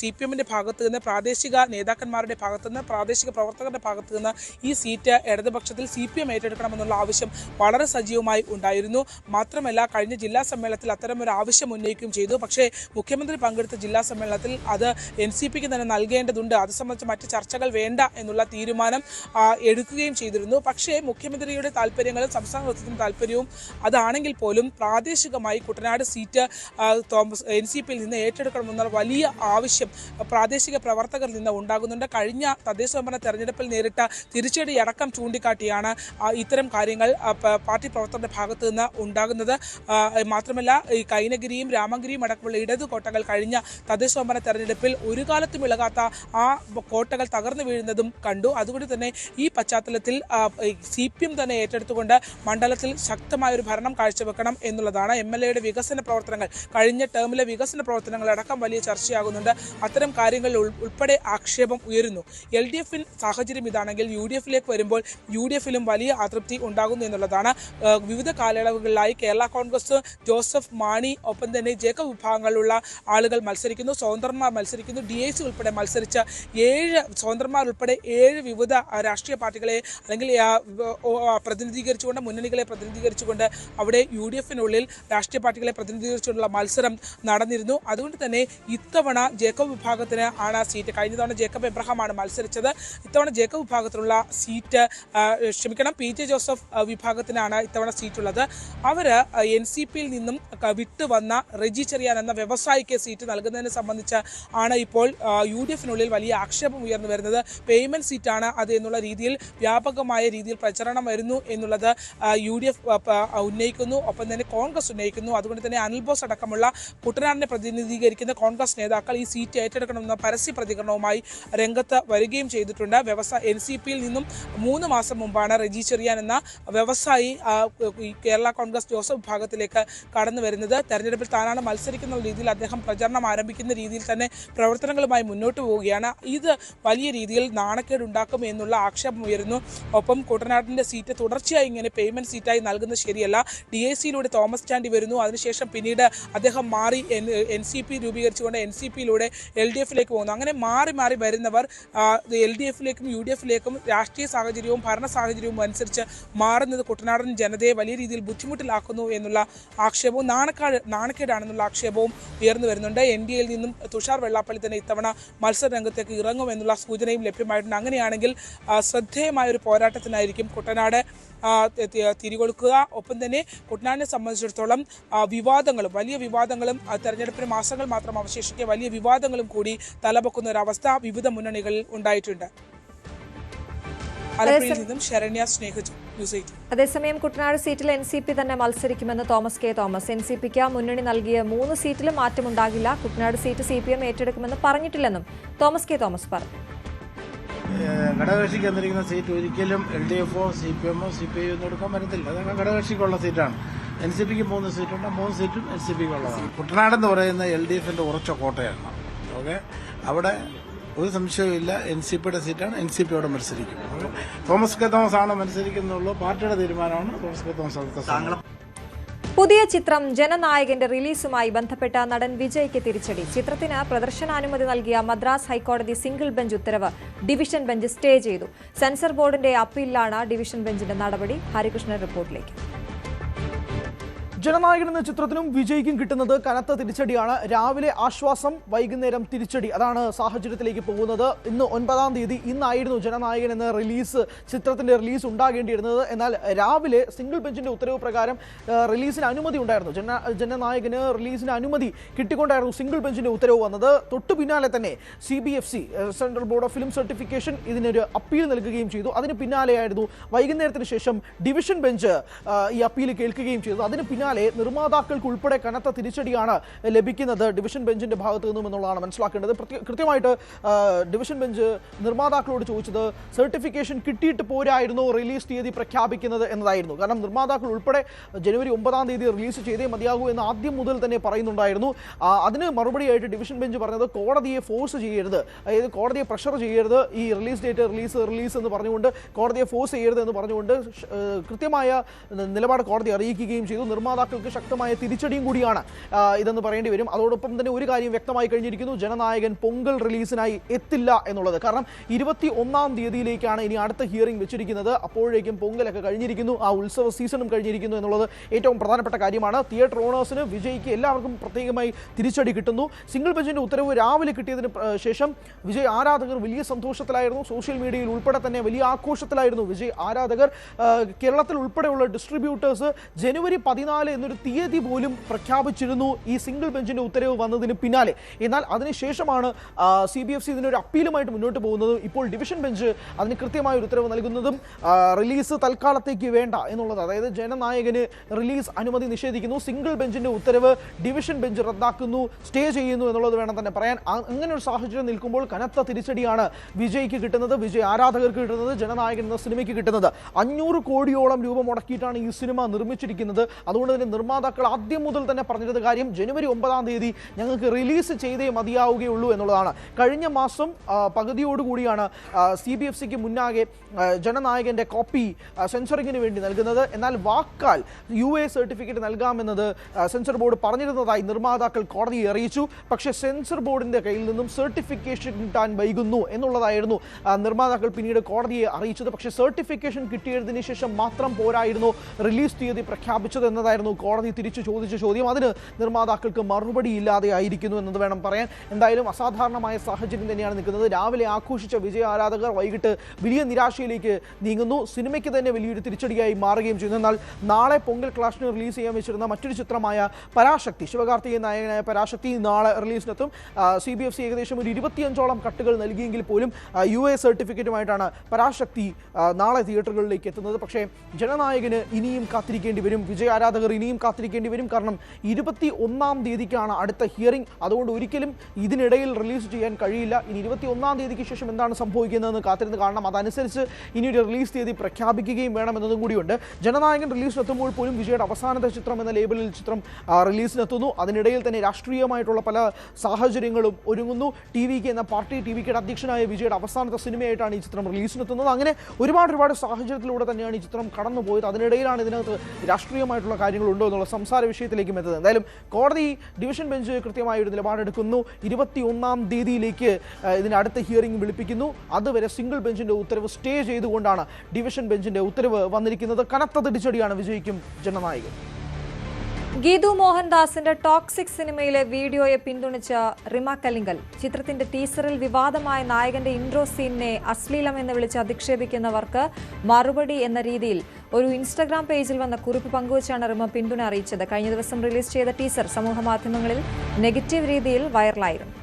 CPMന്റെ ഭാഗത്തു നിന്ന്, പ്രാദേശിക നേതാക്കന്മാരുടെ ഭാഗത്തു നിന്ന്, പ്രാദേശിക പ്രവർത്തകരുടെ ഭാഗത്തു നിന്ന് ഈ സീറ്റ് ഇടതുപക്ഷത്തിൽ CPM ഏറ്റെടുക്കണമെന്നുള്ള ആവശ്യം വളരെ സജീവമായി ഉണ്ടായിരുന്നു. മാത്രമല്ല, കഴിഞ്ഞ ജില്ലാ സമ്മേളനത്തിൽ അത്തരമൊരു ആവശ്യം ഉന്നയിക്കുകയും ചെയ്തു. പക്ഷേ മുഖ്യമന്ത്രി പങ്കെടുത്ത ജില്ലാ സമ്മേളനത്തിൽ അത് NCPക്ക് തന്നെ നൽകേണ്ടതുണ്ട്, അത് സംബന്ധിച്ച് മറ്റ് ചർച്ചകൾ വേണ്ട എന്നുള്ള തീരുമാനം എടുക്കുകയും ചെയ്തിരുന്നു. പക്ഷേ മുഖ്യമന്ത്രിയുടെ താല്പര്യങ്ങളും സംസ്ഥാന നേതൃത്വത്തിന്റെ താല്പര്യവും അതാണെങ്കിൽ പോലും പ്രാദേശികമായി കുട്ടനാട് സീറ്റ് NCPയിൽ നിന്ന് ഏറ്റെടുക്കണമെന്നുള്ള വലിയ ആവശ്യം പ്രാദേശിക പ്രവർത്തകരിൽ നിന്ന് ഉണ്ടാകുന്നുണ്ട്. കഴിഞ്ഞ തദ്ദേശ സ്വയംഭരണ തെരഞ്ഞെടുപ്പിൽ നേരിട്ട തിരിച്ചടി അടക്കം ചൂണ്ടിക്കാട്ടിയാണ് ഇത്തരം കാര്യങ്ങൾ പാർട്ടി പ്രവർത്തകരുടെ ഭാഗത്ത് നിന്ന് ഉണ്ടാകുന്നത്. മാത്രമല്ല, ഈ കൈനഗിരിയും രാമഗിരിയും അടക്കമുള്ള ഇടതു കോട്ടകൾ കഴിഞ്ഞ തദ്ദേശ സ്വയംഭരണ തെരഞ്ഞെടുപ്പിൽ ഒരു കാലത്തും ഇളകാത്ത ആ കോട്ടകൾ തകർന്നു വീഴുന്നതും കണ്ടു. അതുകൊണ്ട് തന്നെ ഈ പശ്ചാത്തലത്തിൽ CPM തന്നെ ഏറ്റെടുത്തുകൊണ്ട് മണ്ഡലത്തിൽ ശക്തമായൊരു ഭരണം കാഴ്ചവെക്കണം എന്നുള്ളതാണ്. MLAയുടെ വികസന പ്രവർത്തനങ്ങൾ, കഴിഞ്ഞ ടേമിലെ വികസന പ്രവർത്തനങ്ങളടക്കം വലിയ ചർച്ചയാകുന്നുണ്ട്. അത്തരം കാര്യങ്ങളിൽ ഉൾപ്പെടെ ആക്ഷേപം ഉയരുന്നു. LDF സാഹചര്യം ഇതാണെങ്കിൽ UDFിലേക്ക് വരുമ്പോൾ UDFിലും വലിയ അതൃപ്തി ഉണ്ടാകുന്നു എന്നുള്ളതാണ്. വിവിധ കാലയളവുകളിലായി കേരള കോൺഗ്രസ്, ജോസഫ്, മാണി, ഒപ്പം തന്നെ ജേക്കബ് വിഭാഗങ്ങളിലുള്ള ആളുകൾ മത്സരിക്കുന്നു. സ്വതന്ത്രന്മാർ മത്സരിക്കുന്നു. DIC ഉൾപ്പെടെ മത്സരിച്ച 7 സ്വതന്ത്രന്മാർ ഉൾപ്പെടെ 7 വിവിധ രാഷ്ട്രീയ പാർട്ടികളെ അല്ലെങ്കിൽ പ്രതിനിധീകരിച്ചുകൊണ്ട്, മുന്നണികളെ പ്രതിനിധീകരിച്ചുകൊണ്ട് അവിടെ UDFിനുള്ളിൽ രാഷ്ട്രീയ പാർട്ടികളെ പ്രതിനിധീകരിച്ചുകൊണ്ടുള്ള മത്സരം നടന്നിരുന്നു. അതുകൊണ്ട് തന്നെ ഇത്തവണ ജേക്കബ് വിഭാഗത്തിന് ആണ് സീറ്റ്. കഴിഞ്ഞ തവണ ജേക്കബ് എബ്രഹാമാണ് മത്സരിച്ചത്. ഇത്തവണ ജേക്കബ് വിഭാഗത്തിലുള്ള സീറ്റ് PJ ജോസഫ് വിഭാഗത്തിനാണ് ഇത്തവണ സീറ്റുള്ളത്. അവർ NCPയിൽ നിന്നും വിട്ടുവന്ന റെജി ചെറിയാൻ എന്ന വ്യവസായിക്ക് സീറ്റ് നൽകുന്നതിനെ സംബന്ധിച്ച് ആണ് ഇപ്പോൾ UDFിനുള്ളിൽ വലിയ ആക്ഷേപം ഉയർന്നു വരുന്നത്. പേയ്മെന്റ് സീറ്റാണ് അത് എന്നുള്ള രീതിയിൽ വ്യാപകമായ രീതിയിൽ പ്രചരണം വരുന്നു എന്നുള്ളത് UDF ഉന്നയിക്കുന്നു, ഒപ്പം തന്നെ കോൺഗ്രസ് ഉന്നയിക്കുന്നു. അതുകൊണ്ട് തന്നെ അനിൽ ബോസ് അടക്കമുള്ള കുട്ടനാടിനെ പ്രതിനിധീകരിക്കുന്ന കോൺഗ്രസ് നേതാക്കൾ ഈ സീറ്റ് ഏറ്റെടുക്കണമെന്ന പരസ്യ പ്രതികരണവുമായി രംഗത്ത് വരികയും ചെയ്തിട്ടുണ്ട്. NCPയിൽ നിന്നും 3 മാസം മുമ്പാണ് റെജി ചെറിയാൻ എന്ന വ്യവസായി കേരള കോൺഗ്രസ് ജോസഫ് വിഭാഗത്തിലേക്ക് കടന്നു വരുന്നത്. തെരഞ്ഞെടുപ്പിൽ താനാണ് മത്സരിക്കുന്ന രീതിയിൽ അദ്ദേഹം പ്രചരണം ആരംഭിക്കുന്ന രീതിയിൽ തന്നെ പ്രവർത്തനങ്ങളുമായി മുന്നോട്ട് പോവുകയാണ്. ഇത് വലിയ രീതിയിൽ നാണക്കേടുണ്ടാക്കും എന്നുള്ള ആക്ഷേപം ഉയരുന്നു. ഒപ്പം കുട്ടനാടിന്റെ സീറ്റ് തുടർച്ചയായി ഇങ്ങനെ പേയ്മെന്റ് സീറ്റായി നൽകുന്നത് ശരിയല്ല. DICയിലൂടെ തോമസ് ചാണ്ടി വരുന്നു. അതിനുശേഷം പിന്നീട് അദ്ദേഹം മാറി NCP രൂപീകരിച്ചുകൊണ്ട് NCPയിലൂടെ LDFിലേക്ക് പോകുന്നു. അങ്ങനെ മാറി മാറി വരുന്നവർ LDFിലേക്കും UDFിലേക്കും രാഷ്ട്രീയ സാഹചര്യവും ഭരണ സാഹചര്യവും അനുസരിച്ച് അനുസരിച്ച് മാറുന്നത് കുട്ടനാടൻ ജനതയെ വലിയ രീതിയിൽ ബുദ്ധിമുട്ടിലാക്കുന്നു എന്നുള്ള ആക്ഷേപവും നാണക്കേടാണെന്നുള്ള ആക്ഷേപവും ഉയർന്നു വരുന്നുണ്ട്. NDAയിൽ നിന്നും തുഷാർ വെള്ളാപ്പള്ളി തന്നെ ഇത്തവണ മത്സര രംഗത്തേക്ക് ഇറങ്ങുമെന്നുള്ള സൂചനയും ലഭ്യമായിട്ടുണ്ട്. അങ്ങനെയാണെങ്കിൽ ശ്രദ്ധേയമായ ഒരു പോരാട്ടത്തിനായിരിക്കും കുട്ടനാട് തിരികൊടുക്കുക. ഒപ്പം തന്നെ കുട്ടനാടിനെ സംബന്ധിച്ചിടത്തോളം വലിയ വിവാദങ്ങളും തെരഞ്ഞെടുപ്പിന് മാസങ്ങൾ മാത്രം അവശേഷിക്കെ വലിയ വിവാദങ്ങളും കൂടി തലപൊക്കുന്ന ഒരവസ്ഥ വിവിധ മുന്നണികളിൽ ഉണ്ടായിട്ടുണ്ട്. ആലപ്പുഴയിൽ നിന്നും ശരണ്യ സ്നേഹജ്, ന്യൂസ് 18. അതേസമയം കുട്ടനാട് സീറ്റിൽ NCP തന്നെ മത്സരിക്കുമെന്ന് തോമസ് കെ തോമസ്. NCPക്ക് മുന്നണി നൽകിയ 3 സീറ്റിലും മാറ്റമുണ്ടാകില്ല. കുട്ടനാട് സീറ്റ് CPM ഏറ്റെടുക്കുമെന്ന് പറഞ്ഞിട്ടില്ലെന്നും തോമസ് കെ തോമസ് പറഞ്ഞു. ഘടകകക്ഷിക്ക് തന്നിരിക്കുന്ന സീറ്റ് ഒരിക്കലും LDF-ഓ CPM-ഓ CPI ഒന്നും എടുക്കാൻ പറ്റത്തില്ല. അതൊക്കെ ഘടകകക്ഷിക്കുള്ള സീറ്റാണ്. NCPക്ക് 3 സീറ്റുണ്ട്. 3 സീറ്റും NCPക്കുള്ളതാണ്. കുട്ടനാടെന്ന് പറയുന്ന LDF-ന്റെ ഉറച്ച കോട്ടയാണ്. ഓക്കെ, അവിടെ ഒരു സംശയവുമില്ല. NCPയുടെ സീറ്റാണ്. NCP അവിടെ മത്സരിക്കും. തോമസ് കെ തോമസ് ആണ് മത്സരിക്കുന്നുള്ളൂ. പാർട്ടിയുടെ തീരുമാനമാണ്. Thomas K Thomas. പുതിയ ചിത്രം ജനനായകന്റെ റിലീസുമായി ബന്ധപ്പെട്ട നടൻ വിജയ്ക്ക് തിരിച്ചടി. ചിത്രത്തിന് പ്രദർശനാനുമതി നൽകിയ മദ്രാസ് ഹൈക്കോടതി സിംഗിൾ ബെഞ്ച് ഉത്തരവ് ഡിവിഷൻ ബെഞ്ച് സ്റ്റേ ചെയ്തു. സെൻസർ ബോർഡിന്റെ അപ്പീലിലാണ് ഡിവിഷൻ ബെഞ്ചിന്റെ നടപടി. ഹരികൃഷ്ണൻ റിപ്പോർട്ടിലേക്ക്. ജനനായകൻ എന്ന ചിത്രത്തിനും വിജയ്ക്കും കിട്ടുന്നത് കനത്ത തിരിച്ചടിയാണ്. രാവിലെ ആശ്വാസം, വൈകുന്നേരം തിരിച്ചടി. അതാണ് സാഹചര്യത്തിലേക്ക് പോകുന്നത്. ഇന്ന് 9-ാം തീയതി ഇന്നായിരുന്നു ജനനായകൻ എന്ന ചിത്രത്തിന്റെ റിലീസ് ഉണ്ടാകേണ്ടിയിരുന്നത്. എന്നാൽ രാവിലെ സിംഗിൾ ബെഞ്ചിന്റെ ഉത്തരവ് പ്രകാരം റിലീസിന് അനുമതി ഉണ്ടായിരുന്നു. ജനനായകന് റിലീസിന് അനുമതി കിട്ടിക്കൊണ്ടായിരുന്നു സിംഗിൾ ബെഞ്ചിന്റെ ഉത്തരവ് വന്നത്. തൊട്ടു പിന്നാലെ തന്നെ CBFC central board of film certification ഇതിനൊരു അപ്പീൽ നൽകുകയും ചെയ്തു. അതിന് പിന്നാലെയായിരുന്നു വൈകുന്നേരത്തിന് ശേഷം ഡിവിഷൻ ബെഞ്ച് ഈ അപ്പീൽ കേൾക്കുകയും ചെയ്തു. അതിന് പിന്നാലെ നിർമ്മാതാക്കൾക്ക് ഉൾപ്പെടെ കനത്ത തിരിച്ചടിയാണ് ലഭിക്കുന്നത് ഡിവിഷൻ ബെഞ്ചിന്റെ ഭാഗത്തു നിന്നും എന്നുള്ളതാണ് മനസ്സിലാക്കേണ്ടത്. കൃത്യമായിട്ട് ഡിവിഷൻ ബെഞ്ച് നിർമ്മാതാക്കളോട് ചോദിച്ചത് സർട്ടിഫിക്കേഷൻ കിട്ടിയിട്ട് പോരായിരുന്നു റിലീസ് തീയതി പ്രഖ്യാപിക്കുന്നത് എന്നതായിരുന്നു. കാരണം നിർമ്മാതാക്കൾ ഉൾപ്പെടെ ജനുവരി 9-ാം തീയതി റിലീസ് ചെയ്തേ മതിയാകൂ എന്ന് ആദ്യം മുതൽ തന്നെ പറയുന്നുണ്ടായിരുന്നു. അതിന് മറുപടിയായിട്ട് ഡിവിഷൻ ബെഞ്ച് പറഞ്ഞത് കോടതിയെ ഫോഴ്സ് ചെയ്യരുത്, അതായത് കോടതിയെ പ്രഷർ ചെയ്യരുത്, ഈ റിലീസ് ഡേറ്റ് റിലീസ് എന്ന് പറഞ്ഞുകൊണ്ട് കോടതിയെ ഫോഴ്സ് ചെയ്യരുത് എന്ന് പറഞ്ഞുകൊണ്ട് കൃത്യമായ നിലപാട് കോടതി അറിയിക്കുകയും ചെയ്തു. നിർമ്മാതാക്കൾക്ക് ശക്തമായ തിരിച്ചടിയും കൂടിയാണ് ഇതെന്ന് പറയേണ്ടി വരും. അതോടൊപ്പം തന്നെ ഒരു കാര്യം വ്യക്തമായി കഴിഞ്ഞിരിക്കുന്നു, ജനനായകൻ പൊങ്കൽ റിലീസിനായി എത്തില്ല എന്നുള്ളത്. കാരണം 21-ാം തീയതിയിലേക്കാണ് ഇനി അടുത്ത ഹിയറിംഗ് വെച്ചിരിക്കുന്നത്. അപ്പോഴേക്കും പൊങ്കലൊക്കെ കഴിഞ്ഞിരിക്കുന്നു, ആ ഉത്സവ സീസണും കഴിഞ്ഞിരിക്കുന്നു എന്നുള്ളത് ഏറ്റവും പ്രധാനപ്പെട്ട കാര്യമാണ്. തിയേറ്റർ ഓണേഴ്സിന്, വിജയ്ക്ക് എല്ലാവർക്കും പ്രത്യേകമായി തിരിച്ചടി കിട്ടുന്നു. സിംഗിൾ ബെഞ്ചിന്റെ ഉത്തരവ് രാവിലെ കിട്ടിയതിന് ശേഷം വിജയ് ആരാധകർ വലിയ സന്തോഷത്തിലായിരുന്നു. സോഷ്യൽ മീഡിയയിൽ ഉൾപ്പെടെ തന്നെ വലിയ ആഘോഷത്തിലായിരുന്നു വിജയ് ആരാധകർ. കേരളത്തിൽ ഉൾപ്പെടെയുള്ള ഡിസ്ട്രിബ്യൂട്ടേഴ്സ് ജനുവരി 14 എന്നൊരു തീയതി പോലും പ്രഖ്യാപിച്ചിരുന്നു ഈ സിംഗിൾ ബെഞ്ചിന്റെ ഉത്തരവ് വന്നതിന് പിന്നാലെ. എന്നാൽ അതിനുശേഷമാണ് CBFC ഇതിനൊരു അപ്പീലുമായിട്ട് മുന്നോട്ട് പോകുന്നത്. ഇപ്പോൾ ഡിവിഷൻ ബെഞ്ച് അതിന് കൃത്യമായ ഒരു ഉത്തരവ് നൽകുന്നതും റിലീസ് തൽക്കാലത്തേക്ക് വേണ്ട എന്നുള്ളത്, അതായത് ജനനായകന് റിലീസ് അനുമതി നിഷേധിക്കുന്നു. സിംഗിൾ ബെഞ്ചിന്റെ ഉത്തരവ് ഡിവിഷൻ ബെഞ്ച് റദ്ദാക്കുന്നു, സ്റ്റേ ചെയ്യുന്നു എന്നുള്ളത് വേണം തന്നെ പറയാൻ. അങ്ങനെ ഒരു സാഹചര്യം നിൽക്കുമ്പോൾ കനത്ത തിരിച്ചടിയാണ് വിജയ്ക്ക് കിട്ടുന്നത്, വിജയ് ആരാധകർക്ക് കിട്ടുന്നത്, ജനനായകൻ എന്ന സിനിമയ്ക്ക് കിട്ടുന്നത്. 500 കോടിയോളം രൂപ മുടക്കിയിട്ടാണ് ഈ സിനിമ നിർമ്മിച്ചിരിക്കുന്നത്. അതുകൊണ്ട് തന്നെ നിർമ്മാതാക്കൾ ആദ്യം മുതൽ തന്നെ പറഞ്ഞിരുന്ന കാര്യം ജനുവരി 9-ാം തീയതി ഞങ്ങൾക്ക് റിലീസ് ചെയ്തേ മതിയാവുകയുള്ളൂ എന്നുള്ളതാണ്. കഴിഞ്ഞ മാസം പകുതിയോടുകൂടിയാണ് CBFCക്ക് മുന്നാകെ ജനനായകന്റെ കോപ്പി സെൻസറിങ്ങിന് വേണ്ടി നൽകുന്നത്. എന്നാൽ വാക്കാൽ UA സർട്ടിഫിക്കറ്റ് നൽകാമെന്നത് സെൻസർ ബോർഡ് പറഞ്ഞിരുന്നതായി നിർമ്മാതാക്കൾ കോടതിയെ അറിയിച്ചു. പക്ഷേ സെൻസർ ബോർഡിന്റെ കയ്യിൽ നിന്നും സർട്ടിഫിക്കേഷൻ കിട്ടാൻ വൈകുന്നു എന്നുള്ളതായിരുന്നു നിർമ്മാതാക്കൾ പിന്നീട് കോടതിയെ അറിയിച്ചത്. പക്ഷേ സർട്ടിഫിക്കേഷൻ കിട്ടിയതിന് ശേഷം മാത്രം പോരായിരുന്നു റിലീസ് തീയതി പ്രഖ്യാപിച്ചത് എന്നതായിരുന്നു കോടതി തിരിച്ചു ചോദിച്ച ചോദ്യം. അതിന് നിർമ്മാതാക്കൾക്ക് മറുപടി ഇല്ലാതെ ആയിരിക്കുന്നു എന്നത് വേണം പറയാൻ. എന്തായാലും അസാധാരണമായ സാഹചര്യം തന്നെയാണ് നിൽക്കുന്നത്. രാവിലെ ആഘോഷിച്ച വിജയ ആരാധകർ വൈകിട്ട് വലിയ നിരാശയിലേക്ക് നീങ്ങുന്നു. സിനിമയ്ക്ക് തന്നെ വലിയൊരു തിരിച്ചടിയായി മാറുകയും ചെയ്യുന്നു. എന്നാൽ നാളെ പൊങ്കൽ ക്ലാഷിന് റിലീസ് ചെയ്യാൻ വെച്ചിരുന്ന മറ്റൊരു ചിത്രമായ പരാശക്തി, ശിവകാർത്തികേയൻ നായകനായ പരാശക്തി നാളെ റിലീസിനെത്തും. CBFC ഏകദേശം ഒരു 25ഓളം കട്ടുകൾ നൽകിയെങ്കിൽ പോലും UA സർട്ടിഫിക്കറ്റുമായിട്ടാണ് പരാശക്തി നാളെ തിയേറ്ററുകളിലേക്ക് എത്തുന്നത്. പക്ഷേ ജനനായകന് ഇനിയും കാത്തിരിക്കേണ്ടി വരും, വിജയ ആരാധകർ ഇനിയും കാത്തിരിക്കേണ്ടി വരും. കാരണം 21-ാം തീയതിക്കാണ് അടുത്ത ഹിയറിംഗ്. അതുകൊണ്ട് ഒരിക്കലും ഇതിനിടയിൽ റിലീസ് ചെയ്യാൻ കഴിയില്ല. ഇനി 21-ാം തീയതിക്ക് ശേഷം എന്താണ് സംഭവിക്കുന്നതെന്ന് കാത്തിരുന്ന് കാണണം. അതനുസരിച്ച് ഇനി ഒരു റിലീസ് തീയതി പ്രഖ്യാപിക്കുകയും വേണമെന്നതും കൂടിയുണ്ട്. ജനനായകൻ റിലീസിനെത്തുമ്പോൾ പോലും വിജയുടെ അവസാനത്തെ ചിത്രം എന്ന ലേബലിൽ ചിത്രം റിലീസിനെത്തുന്നു. അതിനിടയിൽ തന്നെ രാഷ്ട്രീയമായിട്ടുള്ള പല സാഹചര്യങ്ങളും ഒരുങ്ങുന്നു. TVK എന്ന പാർട്ടി, TVKയുടെ അധ്യക്ഷനായ വിജയുടെ അവസാനത്തെ സിനിമയായിട്ടാണ് ഈ ചിത്രം റിലീസിനെത്തുന്നത്. അങ്ങനെ ഒരുപാട് സാഹചര്യത്തിലൂടെ തന്നെയാണ് ഈ ചിത്രം കടന്നുപോയത്. അതിനിടയിലാണ് ഇതിനകത്ത് രാഷ്ട്രീയമായിട്ടുള്ള കാര്യങ്ങൾ സാധ്യതകളുണ്ടോ എന്നുള്ള സംസാര വിഷയത്തിലേക്കും എത്തുന്നത്. എന്തായാലും കോടതി ഡിവിഷൻ ബെഞ്ച് കൃത്യമായ ഒരു നിലപാടെടുക്കുന്നു. 21-ാം തീയതിയിലേക്ക് ഇതിന്റെ അടുത്ത ഹിയറിംഗ് വിളിപ്പിക്കുന്നു. അതുവരെ സിംഗിൾ ബെഞ്ചിന്റെ ഉത്തരവ് സ്റ്റേ ചെയ്തുകൊണ്ടാണ് ഡിവിഷൻ ബെഞ്ചിന്റെ ഉത്തരവ് വന്നിരിക്കുന്നത്. കനത്ത തിരിച്ചടിയാണ് വിജയ്ക്കും ജനനായകൻ. ഗീതു മോഹൻദാസിന്റെ ടോക്സിക് സിനിമയിലെ വീഡിയോയെ പിന്തുണച്ച റിമ കല്ലിങ്കൽ ചിത്രത്തിന്റെ ടീസറിൽ വിവാദമായ നായകന്റെ ഇൻട്രോ സീനിനെ അശ്ലീലം എന്ന് വിളിച്ച് അധിക്ഷേപിക്കുന്നവർക്ക് മറുപടി എന്ന രീതിയിൽ ഒരു ഇൻസ്റ്റഗ്രാം പേജിൽ വന്ന കുറിപ്പ് പങ്കുവച്ചാണ് റിമ പിന്തുണ അറിയിച്ചത്. കഴിഞ്ഞ ദിവസം റിലീസ് ചെയ്ത ടീസർ സമൂഹമാധ്യമങ്ങളിൽ നെഗറ്റീവ് രീതിയിൽ വൈറലായിരുന്നു.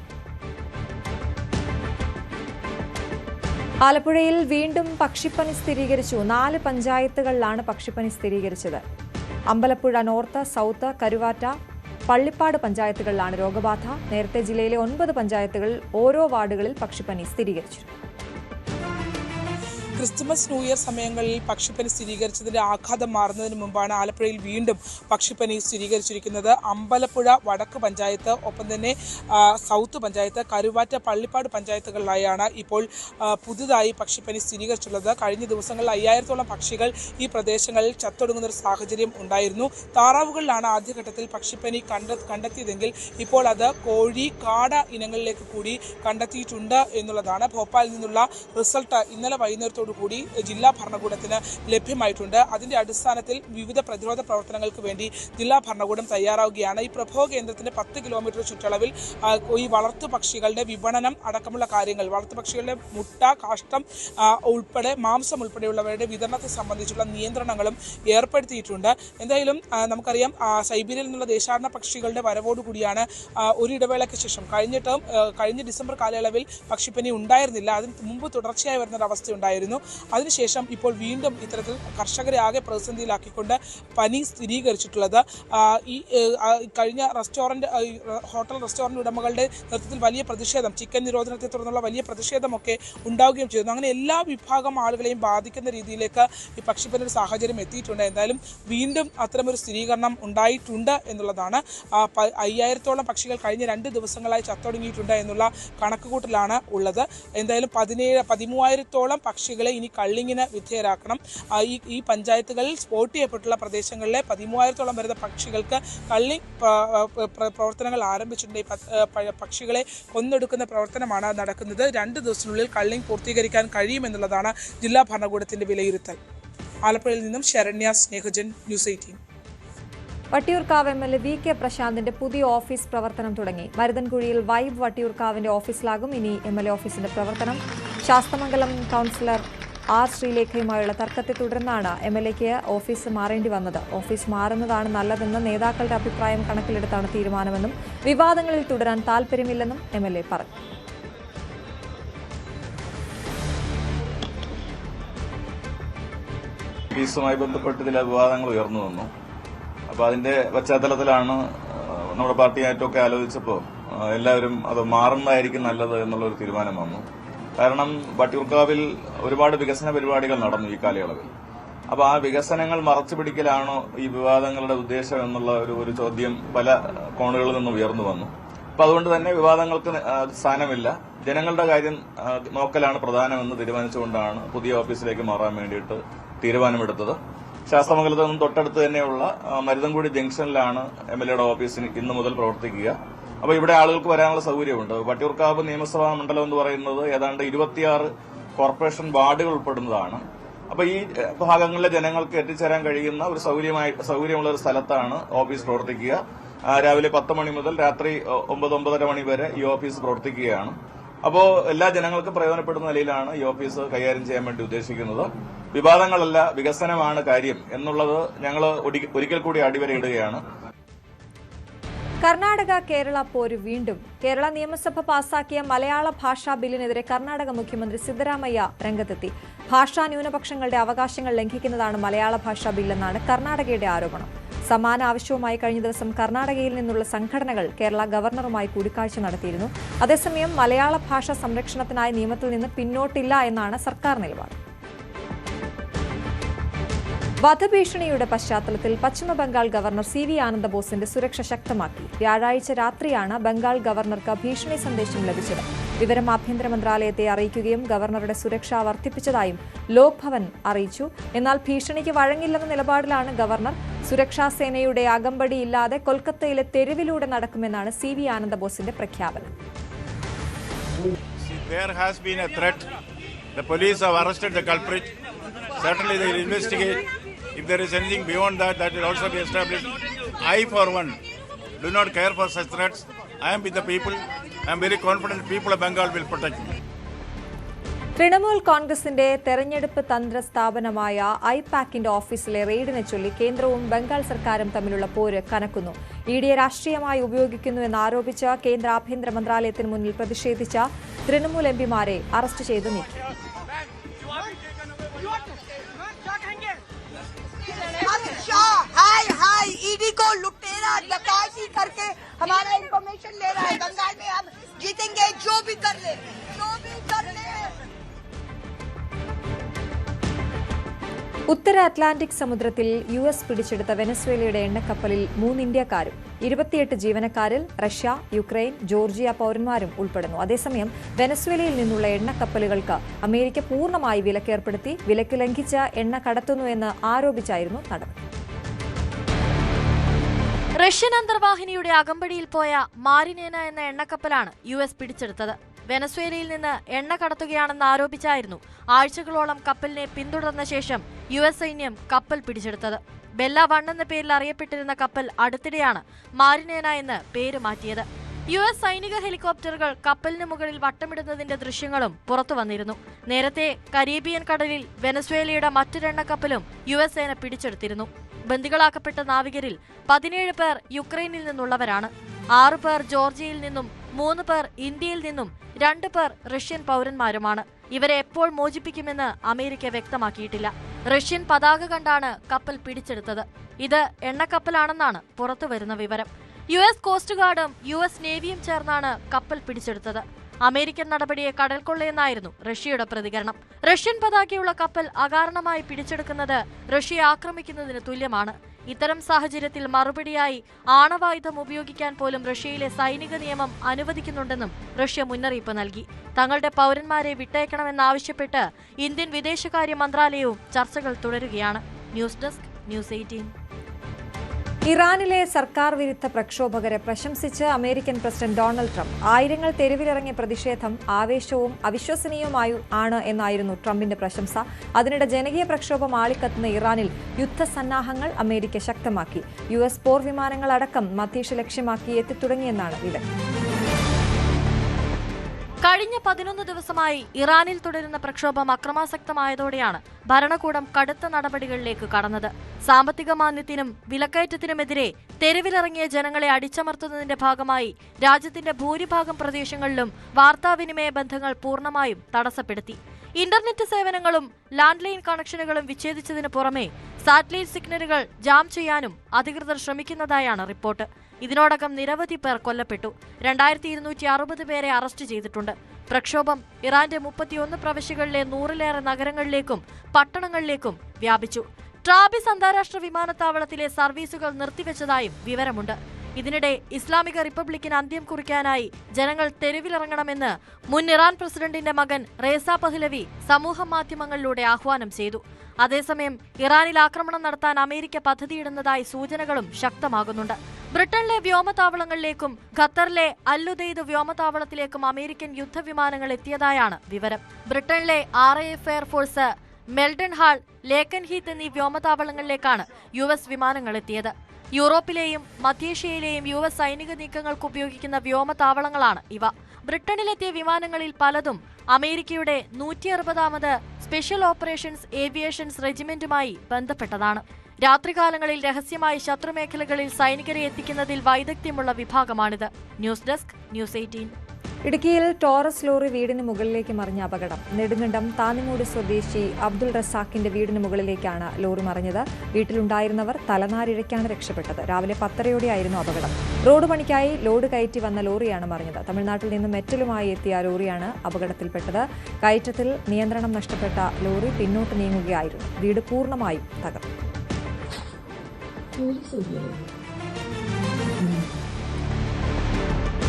ആലപ്പുഴയിൽ വീണ്ടും പക്ഷിപ്പനി സ്ഥിരീകരിച്ചു. 4 പഞ്ചായത്തുകളിലാണ് പക്ഷിപ്പനി സ്ഥിരീകരിച്ചത്. അമ്പലപ്പുഴ നോർത്ത്, സൗത്ത്, കരുവാറ്റ, പള്ളിപ്പാട് പഞ്ചായത്തുകളിലാണ് രോഗബാധ. നേരത്തെ ജില്ലയിലെ 9 പഞ്ചായത്തുകളിൽ ഓരോ വാർഡുകളിൽ പക്ഷിപ്പനി സ്ഥിരീകരിച്ചു. ക്രിസ്തുമസ് ന്യൂ ഇയർ സമയങ്ങളിൽ പക്ഷിപ്പനി സ്ഥിരീകരിച്ചതിന്റെ ആഘാതം മാറുന്നതിന് മുമ്പാണ് ആലപ്പുഴയിൽ വീണ്ടും പക്ഷിപ്പനി സ്ഥിരീകരിച്ചിരിക്കുന്നത്. അമ്പലപ്പുഴ വടക്ക് പഞ്ചായത്ത്, ഒപ്പം തന്നെ സൗത്ത് പഞ്ചായത്ത്, കരുവാറ്റ, പള്ളിപ്പാട് പഞ്ചായത്തുകളിലായാണ് ഇപ്പോൾ പുതുതായി പക്ഷിപ്പനി സ്ഥിരീകരിച്ചുള്ളത്. കഴിഞ്ഞ ദിവസങ്ങളിൽ 5000-ഓളം പക്ഷികൾ ഈ പ്രദേശങ്ങളിൽ ചത്തൊടുങ്ങുന്ന ഒരു സാഹചര്യം ഉണ്ടായിരുന്നു. താറാവുകളിലാണ് ആദ്യഘട്ടത്തിൽ പക്ഷിപ്പനി കണ്ടെത്തിയതെങ്കിൽ ഇപ്പോൾ അത് കോഴി, കാട ഇനങ്ങളിലേക്ക് കൂടി കണ്ടെത്തിയിട്ടുണ്ട് എന്നുള്ളതാണ്. ഭോപ്പാലിൽ നിന്നുള്ള റിസൾട്ട് ഇന്നലെ വൈകുന്നേരത്തോടു കൂടി ജില്ലാ ഭരണകൂടത്തിന് ലഭ്യമായിട്ടുണ്ട്. അതിന്റെ അടിസ്ഥാനത്തിൽ വിവിധ പ്രതിരോധ പ്രവർത്തനങ്ങൾക്ക് വേണ്ടി ജില്ലാ ഭരണകൂടം തയ്യാറാവുകയാണ്. ഈ പ്രഭവ കേന്ദ്രത്തിന്റെ 10 കിലോമീറ്റർ ചുറ്റളവിൽ ഈ വളർത്തു പക്ഷികളുടെ വിപണനം അടക്കമുള്ള കാര്യങ്ങൾ, വളർത്തു പക്ഷികളുടെ മുട്ട, കാഷ്ടം ഉൾപ്പെടെ മാംസം ഉൾപ്പെടെയുള്ളവരുടെ വിതരണത്തെ സംബന്ധിച്ചുള്ള നിയന്ത്രണങ്ങളും ഏർപ്പെടുത്തിയിട്ടുണ്ട്. എന്തായാലും നമുക്കറിയാം, സൈബീരിയയിൽ നിന്നുള്ള ദേശാടന പക്ഷികളുടെ വരവോടുകൂടിയാണ് ഒരു ഇടവേളയ്ക്ക് ശേഷം കഴിഞ്ഞ ഡിസംബർ കാലയളവിൽ പക്ഷിപ്പനി ഉണ്ടായിരുന്നില്ല. അതിന് മുമ്പ് തുടർച്ചയായി വരുന്നൊരവസ്ഥ ഉണ്ടായിരുന്നു. അതിനുശേഷം ഇപ്പോൾ വീണ്ടും ഇത്തരത്തിൽ കർഷകരെ ആകെ പ്രതിസന്ധിയിലാക്കിക്കൊണ്ട് പനി സ്ഥിരീകരിച്ചിട്ടുള്ളത്. ഈ കഴിഞ്ഞ ഹോട്ടൽ റെസ്റ്റോറൻറ്റ് ഉടമകളുടെ നേതൃത്വത്തിൽ വലിയ പ്രതിഷേധം, ചിക്കൻ നിരോധനത്തെ തുടർന്നുള്ള വലിയ പ്രതിഷേധമൊക്കെ ഉണ്ടാവുകയും ചെയ്തു. അങ്ങനെ എല്ലാ വിഭാഗം ആളുകളെയും ബാധിക്കുന്ന രീതിയിലേക്ക് ഈ പക്ഷിപ്പനി ഒരു സാഹചര്യം എത്തിയിട്ടുണ്ട്. എന്തായാലും വീണ്ടും അത്തരമൊരു സ്ഥിരീകരണം ഉണ്ടായിട്ടുണ്ട് എന്നുള്ളതാണ്. 5000-ഓളം പക്ഷികൾ കഴിഞ്ഞ 2 ദിവസങ്ങളായി ചത്തൊടുങ്ങിയിട്ടുണ്ട് എന്നുള്ള കണക്കുകൂട്ടലാണ് ഉള്ളത്. എന്തായാലും 13,000-ഓളം പക്ഷികളെ ഇനി കള്ളിങ്ങിന് വിധേയരാക്കണം. ഈ പഞ്ചായത്തുകളിൽ സ്പോട്ട് ചെയ്യപ്പെട്ടുള്ള പ്രദേശങ്ങളിലെ 13,000-ഓളം വരുന്ന പക്ഷികൾക്ക് കള്ളിങ് പ്രവർത്തനങ്ങൾ ആരംഭിച്ചിട്ടുണ്ട്. പക്ഷികളെ കൊന്നൊടുക്കുന്ന പ്രവർത്തനമാണ് നടക്കുന്നത്. 2 ദിവസത്തിനുള്ളിൽ കള്ളിങ് പൂർത്തീകരിക്കാൻ കഴിയുമെന്നുള്ളതാണ് ജില്ലാ ഭരണകൂടത്തിന്റെ വിലയിരുത്തൽ. ആലപ്പുഴയിൽ നിന്നും Saranya Snehajan, news 18. Vattiyoorkavu MLA VK പ്രശാന്തിന്റെ പുതിയ ഓഫീസ് പ്രവർത്തനം തുടങ്ങി. മരുതൻകുഴിയിൽ വൈബ് വട്ടിയൂർക്കാവിന്റെ ഓഫീസിലാകും ഇനി MLA ഓഫീസിന്റെ പ്രവർത്തനം. ശാസ്തമംഗലം കൗൺസിലർ R ശ്രീലേഖയുമായുള്ള തർക്കത്തെ തുടർന്നാണ് MLAക്ക് ഓഫീസ് മാറേണ്ടി വന്നത്. ഓഫീസ് മാറുന്നതാണ് നല്ലതെന്ന് നേതാക്കളുടെ അഭിപ്രായം കണക്കിലെടുത്താണ് തീരുമാനമെന്നും വിവാദങ്ങളിൽ തുടരാൻ താൽപര്യമില്ലെന്നും MLA പറഞ്ഞു. ഓഫീസുമായി ബന്ധപ്പെട്ട് ചില വിവാദങ്ങൾ ഉയർന്നു വന്നു. അപ്പോൾ അതിന്റെ പശ്ചാത്തലത്തിലാണ് നമ്മുടെ പാർട്ടിയായിട്ടൊക്കെ ആലോചിച്ചപ്പോൾ എല്ലാവരും അത് മാറുന്നതായിരിക്കും നല്ലത് എന്നുള്ളൊരു തീരുമാനം വന്നു. കാരണം വട്ടിയൂർക്കാവിൽ ഒരുപാട് വികസന പരിപാടികൾ നടന്നു ഈ കാലയളവിൽ. അപ്പോൾ ആ വികസനങ്ങൾ മറച്ചു പിടിക്കലാണോ ഈ വിവാദങ്ങളുടെ ഉദ്ദേശം എന്നുള്ള ഒരു ചോദ്യം പല കോണുകളിൽ നിന്നും ഉയർന്നു വന്നു. അപ്പോൾ അതുകൊണ്ട് തന്നെ വിവാദങ്ങൾക്ക് സ്ഥാനമില്ല, ജനങ്ങളുടെ കാര്യം നോക്കലാണ് പ്രധാനമെന്ന് തീരുമാനിച്ചുകൊണ്ടാണ് പുതിയ ഓഫീസിലേക്ക് മാറാൻ വേണ്ടിയിട്ട് തീരുമാനമെടുത്തത്. ശാസ്തമംഗലത്ത് നിന്നും തൊട്ടടുത്ത് തന്നെയുള്ള മരുതൻകുടി ജംഗ്ഷനിലാണ് MLAയുടെ ഓഫീസിന് ഇന്ന് മുതൽ പ്രവർത്തിക്കുക. അപ്പോൾ ഇവിടെ ആളുകൾക്ക് വരാനുള്ള സൗകര്യമുണ്ട്. വട്ടിയൂർക്കാവ് നിയമസഭാ മണ്ഡലം എന്ന് പറയുന്നത് ഏതാണ്ട് 26 കോർപ്പറേഷൻ വാർഡുകൾ ഉൾപ്പെടുന്നതാണ്. അപ്പോൾ ഈ ഭാഗങ്ങളിലെ ജനങ്ങൾക്ക് എത്തിച്ചേരാൻ കഴിയുന്ന ഒരു സൗകര്യമുള്ള ഒരു സ്ഥലത്താണ് ഓഫീസ് പ്രവർത്തിക്കുക. രാവിലെ 10 മണി മുതൽ രാത്രി 9-9:30 മണി വരെ ഈ ഓഫീസ് പ്രവർത്തിക്കുകയാണ്. അപ്പോൾ എല്ലാ ജനങ്ങൾക്കും പ്രയോജനപ്പെടുന്ന നിലയിലാണ് ഈ ഓഫീസ് കൈകാര്യം ചെയ്യാൻ വേണ്ടി ഉദ്ദേശിക്കുന്നത്. വിവാദങ്ങളല്ല, വികസനമാണ് കാര്യം എന്നുള്ളത് ഞങ്ങൾ ഒരിക്കൽ കൂടി അടിവരയിടുകയാണ്. കർണാടക കേരള പോര് വീണ്ടും. കേരള നിയമസഭ പാസാക്കിയ മലയാള ഭാഷാ ബില്ലിനെതിരെ കർണാടക മുഖ്യമന്ത്രി സിദ്ധരാമയ്യ രംഗത്തെത്തി. ഭാഷാ ന്യൂനപക്ഷങ്ങളുടെ അവകാശങ്ങൾ ലംഘിക്കുന്നതാണ് മലയാള ഭാഷാ ബില്ലെന്നാണ് കർണാടകയുടെ ആരോപണം. സമാന ആവശ്യവുമായി കഴിഞ്ഞ ദിവസം കർണാടകയിൽ നിന്നുള്ള സംഘടനകൾ കേരള ഗവർണറുമായി കൂടിക്കാഴ്ച നടത്തിയിരുന്നു. അതേസമയം മലയാള ഭാഷ സംരക്ഷണത്തിനായി നിയമത്തിൽ നിന്ന് പിന്നോട്ടില്ല എന്നാണ് സർക്കാർ നിലപാട്. വധഭീഷണിയുടെ പശ്ചാത്തലത്തിൽ പശ്ചിമബംഗാൾ ഗവർണർ CV ആനന്ദബോസിന്റെ സുരക്ഷ ശക്തമാക്കി. വ്യാഴാഴ്ച രാത്രിയാണ് ബംഗാൾ ഗവർണർക്ക് ഭീഷണി സന്ദേശം ലഭിച്ചത്. വിവരം ആഭ്യന്തര മന്ത്രാലയത്തെ അറിയിക്കുകയും ഗവർണറുടെ സുരക്ഷ വർദ്ധിപ്പിച്ചതായും ലോക് ഭവൻ അറിയിച്ചു. എന്നാൽ ഭീഷണിക്ക് വഴങ്ങില്ലെന്ന നിലപാടിലാണ് ഗവർണർ. സുരക്ഷാ സേനയുടെ അകമ്പടിയില്ലാതെ കൊൽക്കത്തയിലെ തെരുവിലൂടെ നടക്കുമെന്നാണ് CV ആനന്ദബോസിന്റെ പ്രഖ്യാപനം. There has been a threat. The police have arrested the culprit. Certainly they will investigate. If there is anything beyond that, that will also be established. I, for one, do not care for such threats. I am with the people. I am very confident people of Bengal will protect me. Trinamool കോൺഗ്രസിന്റെ തെരഞ്ഞെടുപ്പ് തന്ത്ര സ്ഥാപനമായ ഐപാക്കിന്റെ ഓഫീസിലെ റെയ്ഡിനെ ചൊല്ലി കേന്ദ്രവും ബംഗാൾ സർക്കാരും തമ്മിലുള്ള പോര് കനക്കുന്നു. ഇഡിയെ രാഷ്ട്രീയമായി ഉപയോഗിക്കുന്നുവെന്ന് ആരോപിച്ച് കേന്ദ്ര ആഭ്യന്തര മന്ത്രാലയത്തിന് മുന്നിൽ പ്രതിഷേധിച്ച തൃണമൂൽ എംപിമാരെ അറസ്റ്റ് ചെയ്ത് നീക്കി. ईडी को लुटेरा डकैती करके हमारा इंफॉर्मेशन ले रहा है. बंगाल में हम जीतेंगे, जो भी कर ले. ഉത്തര അറ്റ്ലാന്റിക് സമുദ്രത്തിൽ US പിടിച്ചെടുത്ത വെനസ്വേലയുടെ എണ്ണക്കപ്പലിൽ 3 ഇന്ത്യക്കാരും 28 ജീവനക്കാരിൽ റഷ്യ, യുക്രൈൻ, ജോർജിയ പൗരന്മാരും ഉൾപ്പെടുന്നു. അതേസമയം വെനസ്വേലയിൽ നിന്നുള്ള എണ്ണക്കപ്പലുകൾക്ക് അമേരിക്ക പൂർണ്ണമായി വിലക്കേർപ്പെടുത്തി. വിലക്ക് ലംഘിച്ച എണ്ണ കടത്തുന്നുവെന്ന് ആരോപിച്ചായിരുന്നു നടപടി. റഷ്യൻ അന്തർവാഹിനിയുടെ അകമ്പടിയിൽ പോയ മാരിനേന എന്ന എണ്ണക്കപ്പലാണ് US പിടിച്ചെടുത്തത്. വെനസ്വേലയിൽ നിന്ന് എണ്ണ കടത്തുകയാണെന്ന് ആരോപിച്ചായിരുന്നു ആഴ്ചകളോളം കപ്പലിനെ പിന്തുടർന്ന ശേഷം US സൈന്യം കപ്പൽ പിടിച്ചെടുത്തത്. ബെല്ല 1 എന്ന പേരിൽ അറിയപ്പെട്ടിരുന്ന കപ്പൽ അടുത്തിടെയാണ് മാരിനേന എന്ന് പേര് മാറ്റിയത്. US സൈനിക ഹെലികോപ്റ്ററുകൾ കപ്പലിന് മുകളിൽ വട്ടമിടുന്നതിന്റെ ദൃശ്യങ്ങളും പുറത്തു വന്നിരുന്നു. നേരത്തെ കരീബിയൻ കടലിൽ വെനസ്വേലയുടെ മറ്റൊരു എണ്ണക്കപ്പലും US സേന പിടിച്ചെടുത്തിരുന്നു. ബന്ദികളാക്കപ്പെട്ട നാവികരിൽ 17 പേർ യുക്രൈനിൽ നിന്നുള്ളവരാണ്. 6 പേർ ജോർജിയയിൽ നിന്നും 3 പേർ ഇന്ത്യയിൽ നിന്നും 2 പേർ റഷ്യൻ പൗരന്മാരുമാണ്. ഇവരെ എപ്പോൾ മോചിപ്പിക്കുമെന്ന് അമേരിക്ക വ്യക്തമാക്കിയിട്ടില്ല. റഷ്യൻ പതാക കണ്ടാണ് കപ്പൽ പിടിച്ചെടുത്തത്. ഇത് എണ്ണക്കപ്പലാണെന്നാണ് പുറത്തുവരുന്ന വിവരം. US കോസ്റ്റ് ഗാർഡും US നേവിയും ചേർന്നാണ് കപ്പൽ പിടിച്ചെടുത്തത്. അമേരിക്കൻ നടപടിയെ കടൽക്കൊള്ളയെന്നായിരുന്നു റഷ്യയുടെ പ്രതികരണം. റഷ്യൻ പതാകയുള്ള കപ്പൽ അകാരണമായി പിടിച്ചെടുക്കുന്നത് റഷ്യയെ ആക്രമിക്കുന്നതിന് തുല്യമാണ്. ഇത്തരം സാഹചര്യത്തിൽ മറുപടിയായി ആണവായുധം ഉപയോഗിക്കാൻ പോലും റഷ്യയിലെ സൈനിക നിയമം അനുവദിക്കുന്നുണ്ടെന്നും റഷ്യ മുന്നറിയിപ്പ് നൽകി. തങ്ങളുടെ പൗരന്മാരെ വിട്ടയക്കണമെന്നാവശ്യപ്പെട്ട് ഇന്ത്യൻ വിദേശകാര്യ മന്ത്രാലയവും ചർച്ചകൾ തുടരുകയാണ്. News desk, News 18. ഇറാനിലെ സർക്കാർ വിരുദ്ധ പ്രക്ഷോഭകരെ പ്രശംസിച്ച് അമേരിക്കൻ പ്രസിഡന്റ് ഡൊണാൾഡ് ട്രംപ്. ആയിരങ്ങൾ തെരുവിലിറങ്ങിയ പ്രതിഷേധം ആവേശവും അവിശ്വസനീയവുമായി ആണ് എന്നായിരുന്നു ട്രംപിന്റെ പ്രശംസ. അതിനിടെ ജനകീയ പ്രക്ഷോഭം ആളിക്കത്തുന്ന ഇറാനിൽ യുദ്ധസന്നാഹങ്ങൾ അമേരിക്ക ശക്തമാക്കി. US പോർ വിമാനങ്ങളടക്കം മധ്യേഷ്യ ലക്ഷ്യമാക്കി എത്തിത്തുടങ്ങിയെന്നാണ് വിവരം. കഴിഞ്ഞ 11 ദിവസമായി ഇറാനിൽ തുടരുന്ന പ്രക്ഷോഭം അക്രമാസക്തമായതോടെയാണ് ഭരണകൂടം കടുത്ത നടപടികളിലേക്ക് കടന്നത്. സാമ്പത്തിക മാന്ദ്യത്തിനും വിലക്കയറ്റത്തിനുമെതിരെ തെരുവിലിറങ്ങിയ ജനങ്ങളെ അടിച്ചമർത്തുന്നതിന്റെ ഭാഗമായി രാജ്യത്തിന്റെ ഭൂരിഭാഗം പ്രദേശങ്ങളിലും വാർത്താവിനിമയ ബന്ധങ്ങൾ പൂർണ്ണമായും തടസ്സപ്പെടുത്തി. ഇന്റർനെറ്റ് സേവനങ്ങളും ലാൻഡ് ലൈൻ കണക്ഷനുകളും വിച്ഛേദിച്ചതിന് പുറമെ സാറ്റലൈറ്റ് സിഗ്നലുകൾ ജാം ചെയ്യാനും അധികൃതർ ശ്രമിക്കുന്നതായാണ് റിപ്പോർട്ട്. ഇതിനോടകം നിരവധി പേർ കൊല്ലപ്പെട്ടു. 2260 പേരെ അറസ്റ്റ് ചെയ്തിട്ടുണ്ട്. പ്രക്ഷോഭം ഇറാന്റെ 31 പ്രവിശ്യകളിലെ 100-ലേറെ നഗരങ്ങളിലേക്കും പട്ടണങ്ങളിലേക്കും വ്യാപിച്ചു. ട്രാബിസ് അന്താരാഷ്ട്ര വിമാനത്താവളത്തിലെ സർവീസുകൾ നിർത്തിവെച്ചതായും വിവരമുണ്ട്. ഇതിനിടെ ഇസ്ലാമിക റിപ്പബ്ലിക്കിന് അന്ത്യം കുറിക്കാനായി ജനങ്ങൾ തെരുവിലിറങ്ങണമെന്ന് മുൻ ഇറാൻ പ്രസിഡന്റിന്റെ മകൻ റേസ പഹ്ലവി സമൂഹ മാധ്യമങ്ങളിലൂടെ ആഹ്വാനം ചെയ്തു. അതേസമയം ഇറാനിൽ ആക്രമണം നടത്താൻ അമേരിക്ക പദ്ധതിയിടുന്നതായി സൂചനകളും ശക്തമാകുന്നുണ്ട്. ബ്രിട്ടനിലെ വ്യോമതാവളങ്ങളിലേക്കും ഖത്തറിലെ അൽ-ഉദൈദ് വ്യോമതാവളത്തിലേക്കും അമേരിക്കൻ യുദ്ധവിമാനങ്ങൾ എത്തിയതായാണ് വിവരം. ബ്രിട്ടനിലെ RAF എയർഫോഴ്സ് മെൽഡൺ ഹാൾ, ലേക്കൻ ഹീത്ത് എന്നീ വ്യോമതാവളങ്ങളിലേക്കാണ് US വിമാനങ്ങൾ എത്തിയത്. യൂറോപ്പിലെയും മധ്യേഷ്യയിലെയും US സൈനിക നീക്കങ്ങൾക്ക് ഉപയോഗിക്കുന്ന വ്യോമതാവളങ്ങളാണ് ഇവ. ബ്രിട്ടനിലെത്തിയ വിമാനങ്ങളിൽ പലതും അമേരിക്കയുടെ 160ാമത് സ്പെഷ്യൽ ഓപ്പറേഷൻസ് ഏവിയേഷൻസ് റെജിമെന്റുമായി ബന്ധപ്പെട്ടതാണ്. രാത്രികാലങ്ങളിൽ രഹസ്യമായി ശത്രുമേഖലകളിൽ സൈനികരെ എത്തിക്കുന്നതിൽ വൈദഗ്ധ്യമുള്ള വിഭാഗമാണിത്. News desk, News 18. ഇടുക്കിയിൽ ടോറസ് ലോറി വീടിന് മുകളിലേക്ക് മറിഞ്ഞ അപകടം. നെടുങ്കണ്ടം താന്നിമൂട് സ്വദേശി അബ്ദുൾ റസാഖിന്റെ വീടിന് മുകളിലേക്കാണ് ലോറി മറിഞ്ഞത്. വീട്ടിലുണ്ടായിരുന്നവർ തലനാരിഴയ്ക്കാണ് രക്ഷപ്പെട്ടത്. രാവിലെ 10:30യോടെയായിരുന്നു അപകടം. റോഡ് പണിക്കായി ലോഡ് കയറ്റി വന്ന ലോറിയാണ് മറിഞ്ഞത്. തമിഴ്നാട്ടിൽ നിന്ന് മെറ്റലുമായി എത്തിയ ലോറിയാണ് അപകടത്തിൽപ്പെട്ടത്. കയറ്റത്തിൽ നിയന്ത്രണം നഷ്ടപ്പെട്ട ലോറി പിന്നോട്ട് നീങ്ങുകയായിരുന്നു. വീട് പൂർണ്ണമായും തകർന്നു.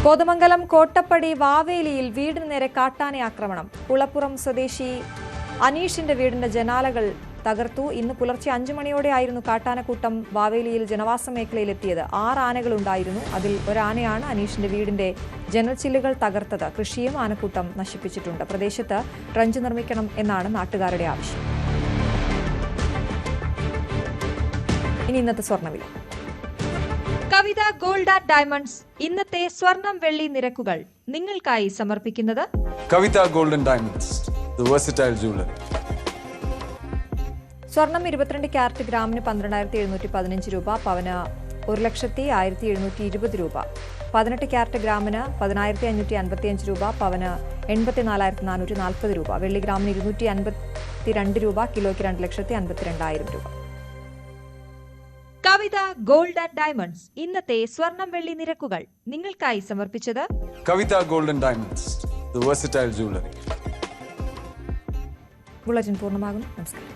കോതമംഗലം കോട്ടപ്പടി വാവേലിയിൽ വീടിന് നേരെ കാട്ടാന ആക്രമണം. കുളപ്പുറം സ്വദേശി അനീഷിന്റെ വീടിന്റെ ജനാലകൾ തകർത്തു. ഇന്ന് പുലർച്ചെ 5 മണിയോടെയായിരുന്നു കാട്ടാനക്കൂട്ടം വാവേലിയിൽ ജനവാസ മേഖലയിലെത്തിയത്. 6 ആനകളുണ്ടായിരുന്നു. അതിൽ ഒരാനയാണ് അനീഷിന്റെ വീടിന്റെ ജനൽച്ചില്ലുകൾ തകർത്തത്. കൃഷിയും ആനക്കൂട്ടം നശിപ്പിച്ചിട്ടുണ്ട്. പ്രദേശത്ത് ട്രഞ്ച് നിർമ്മിക്കണം എന്നാണ് നാട്ടുകാരുടെ ആവശ്യം. ഇനി ഇന്നത്തെ സ്വർണ്ണവില. കവിത ഗോൾഡ് ആൻഡ് ഡയമണ്ട്സ് ഇന്നത്തെ സ്വർണം വെള്ളി നിരക്കുകൾ നിങ്ങൾക്കായി സമർപ്പിക്കുന്നത് Kavitha gold and diamonds, the versatile jeweller. സ്വർണം 22 ക്യാരറ്റ് ഗ്രാമിന് 12,715 രൂപ, പവന് 1,01,720 രൂപ. 18 ക്യാരറ്റ് ഗ്രാമിന് 10,555 രൂപ, പവന് 84,440 രൂപ. വെള്ളി ഗ്രാമിന് 252 രൂപ, കിലോയ്ക്ക് 2,52,000 രൂപ. കവിത ഗോൾഡ് ആൻഡ് ഡയമണ്ട്സ് ഇന്നത്തെ സ്വർണം വെള്ളി നിരക്കുകൾ നിങ്ങൾക്കായി സമർപ്പിച്ചത് Kavitha gold and diamonds, the versatile jeweller. Bulletin പൂർണ്ണമാകുന്നു. നമസ്കാരം.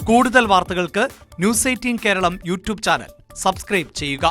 കൂടുതൽ വാർത്തകൾക്ക് news 18 Keralam YouTube channel subscribe ചെയ്യുക.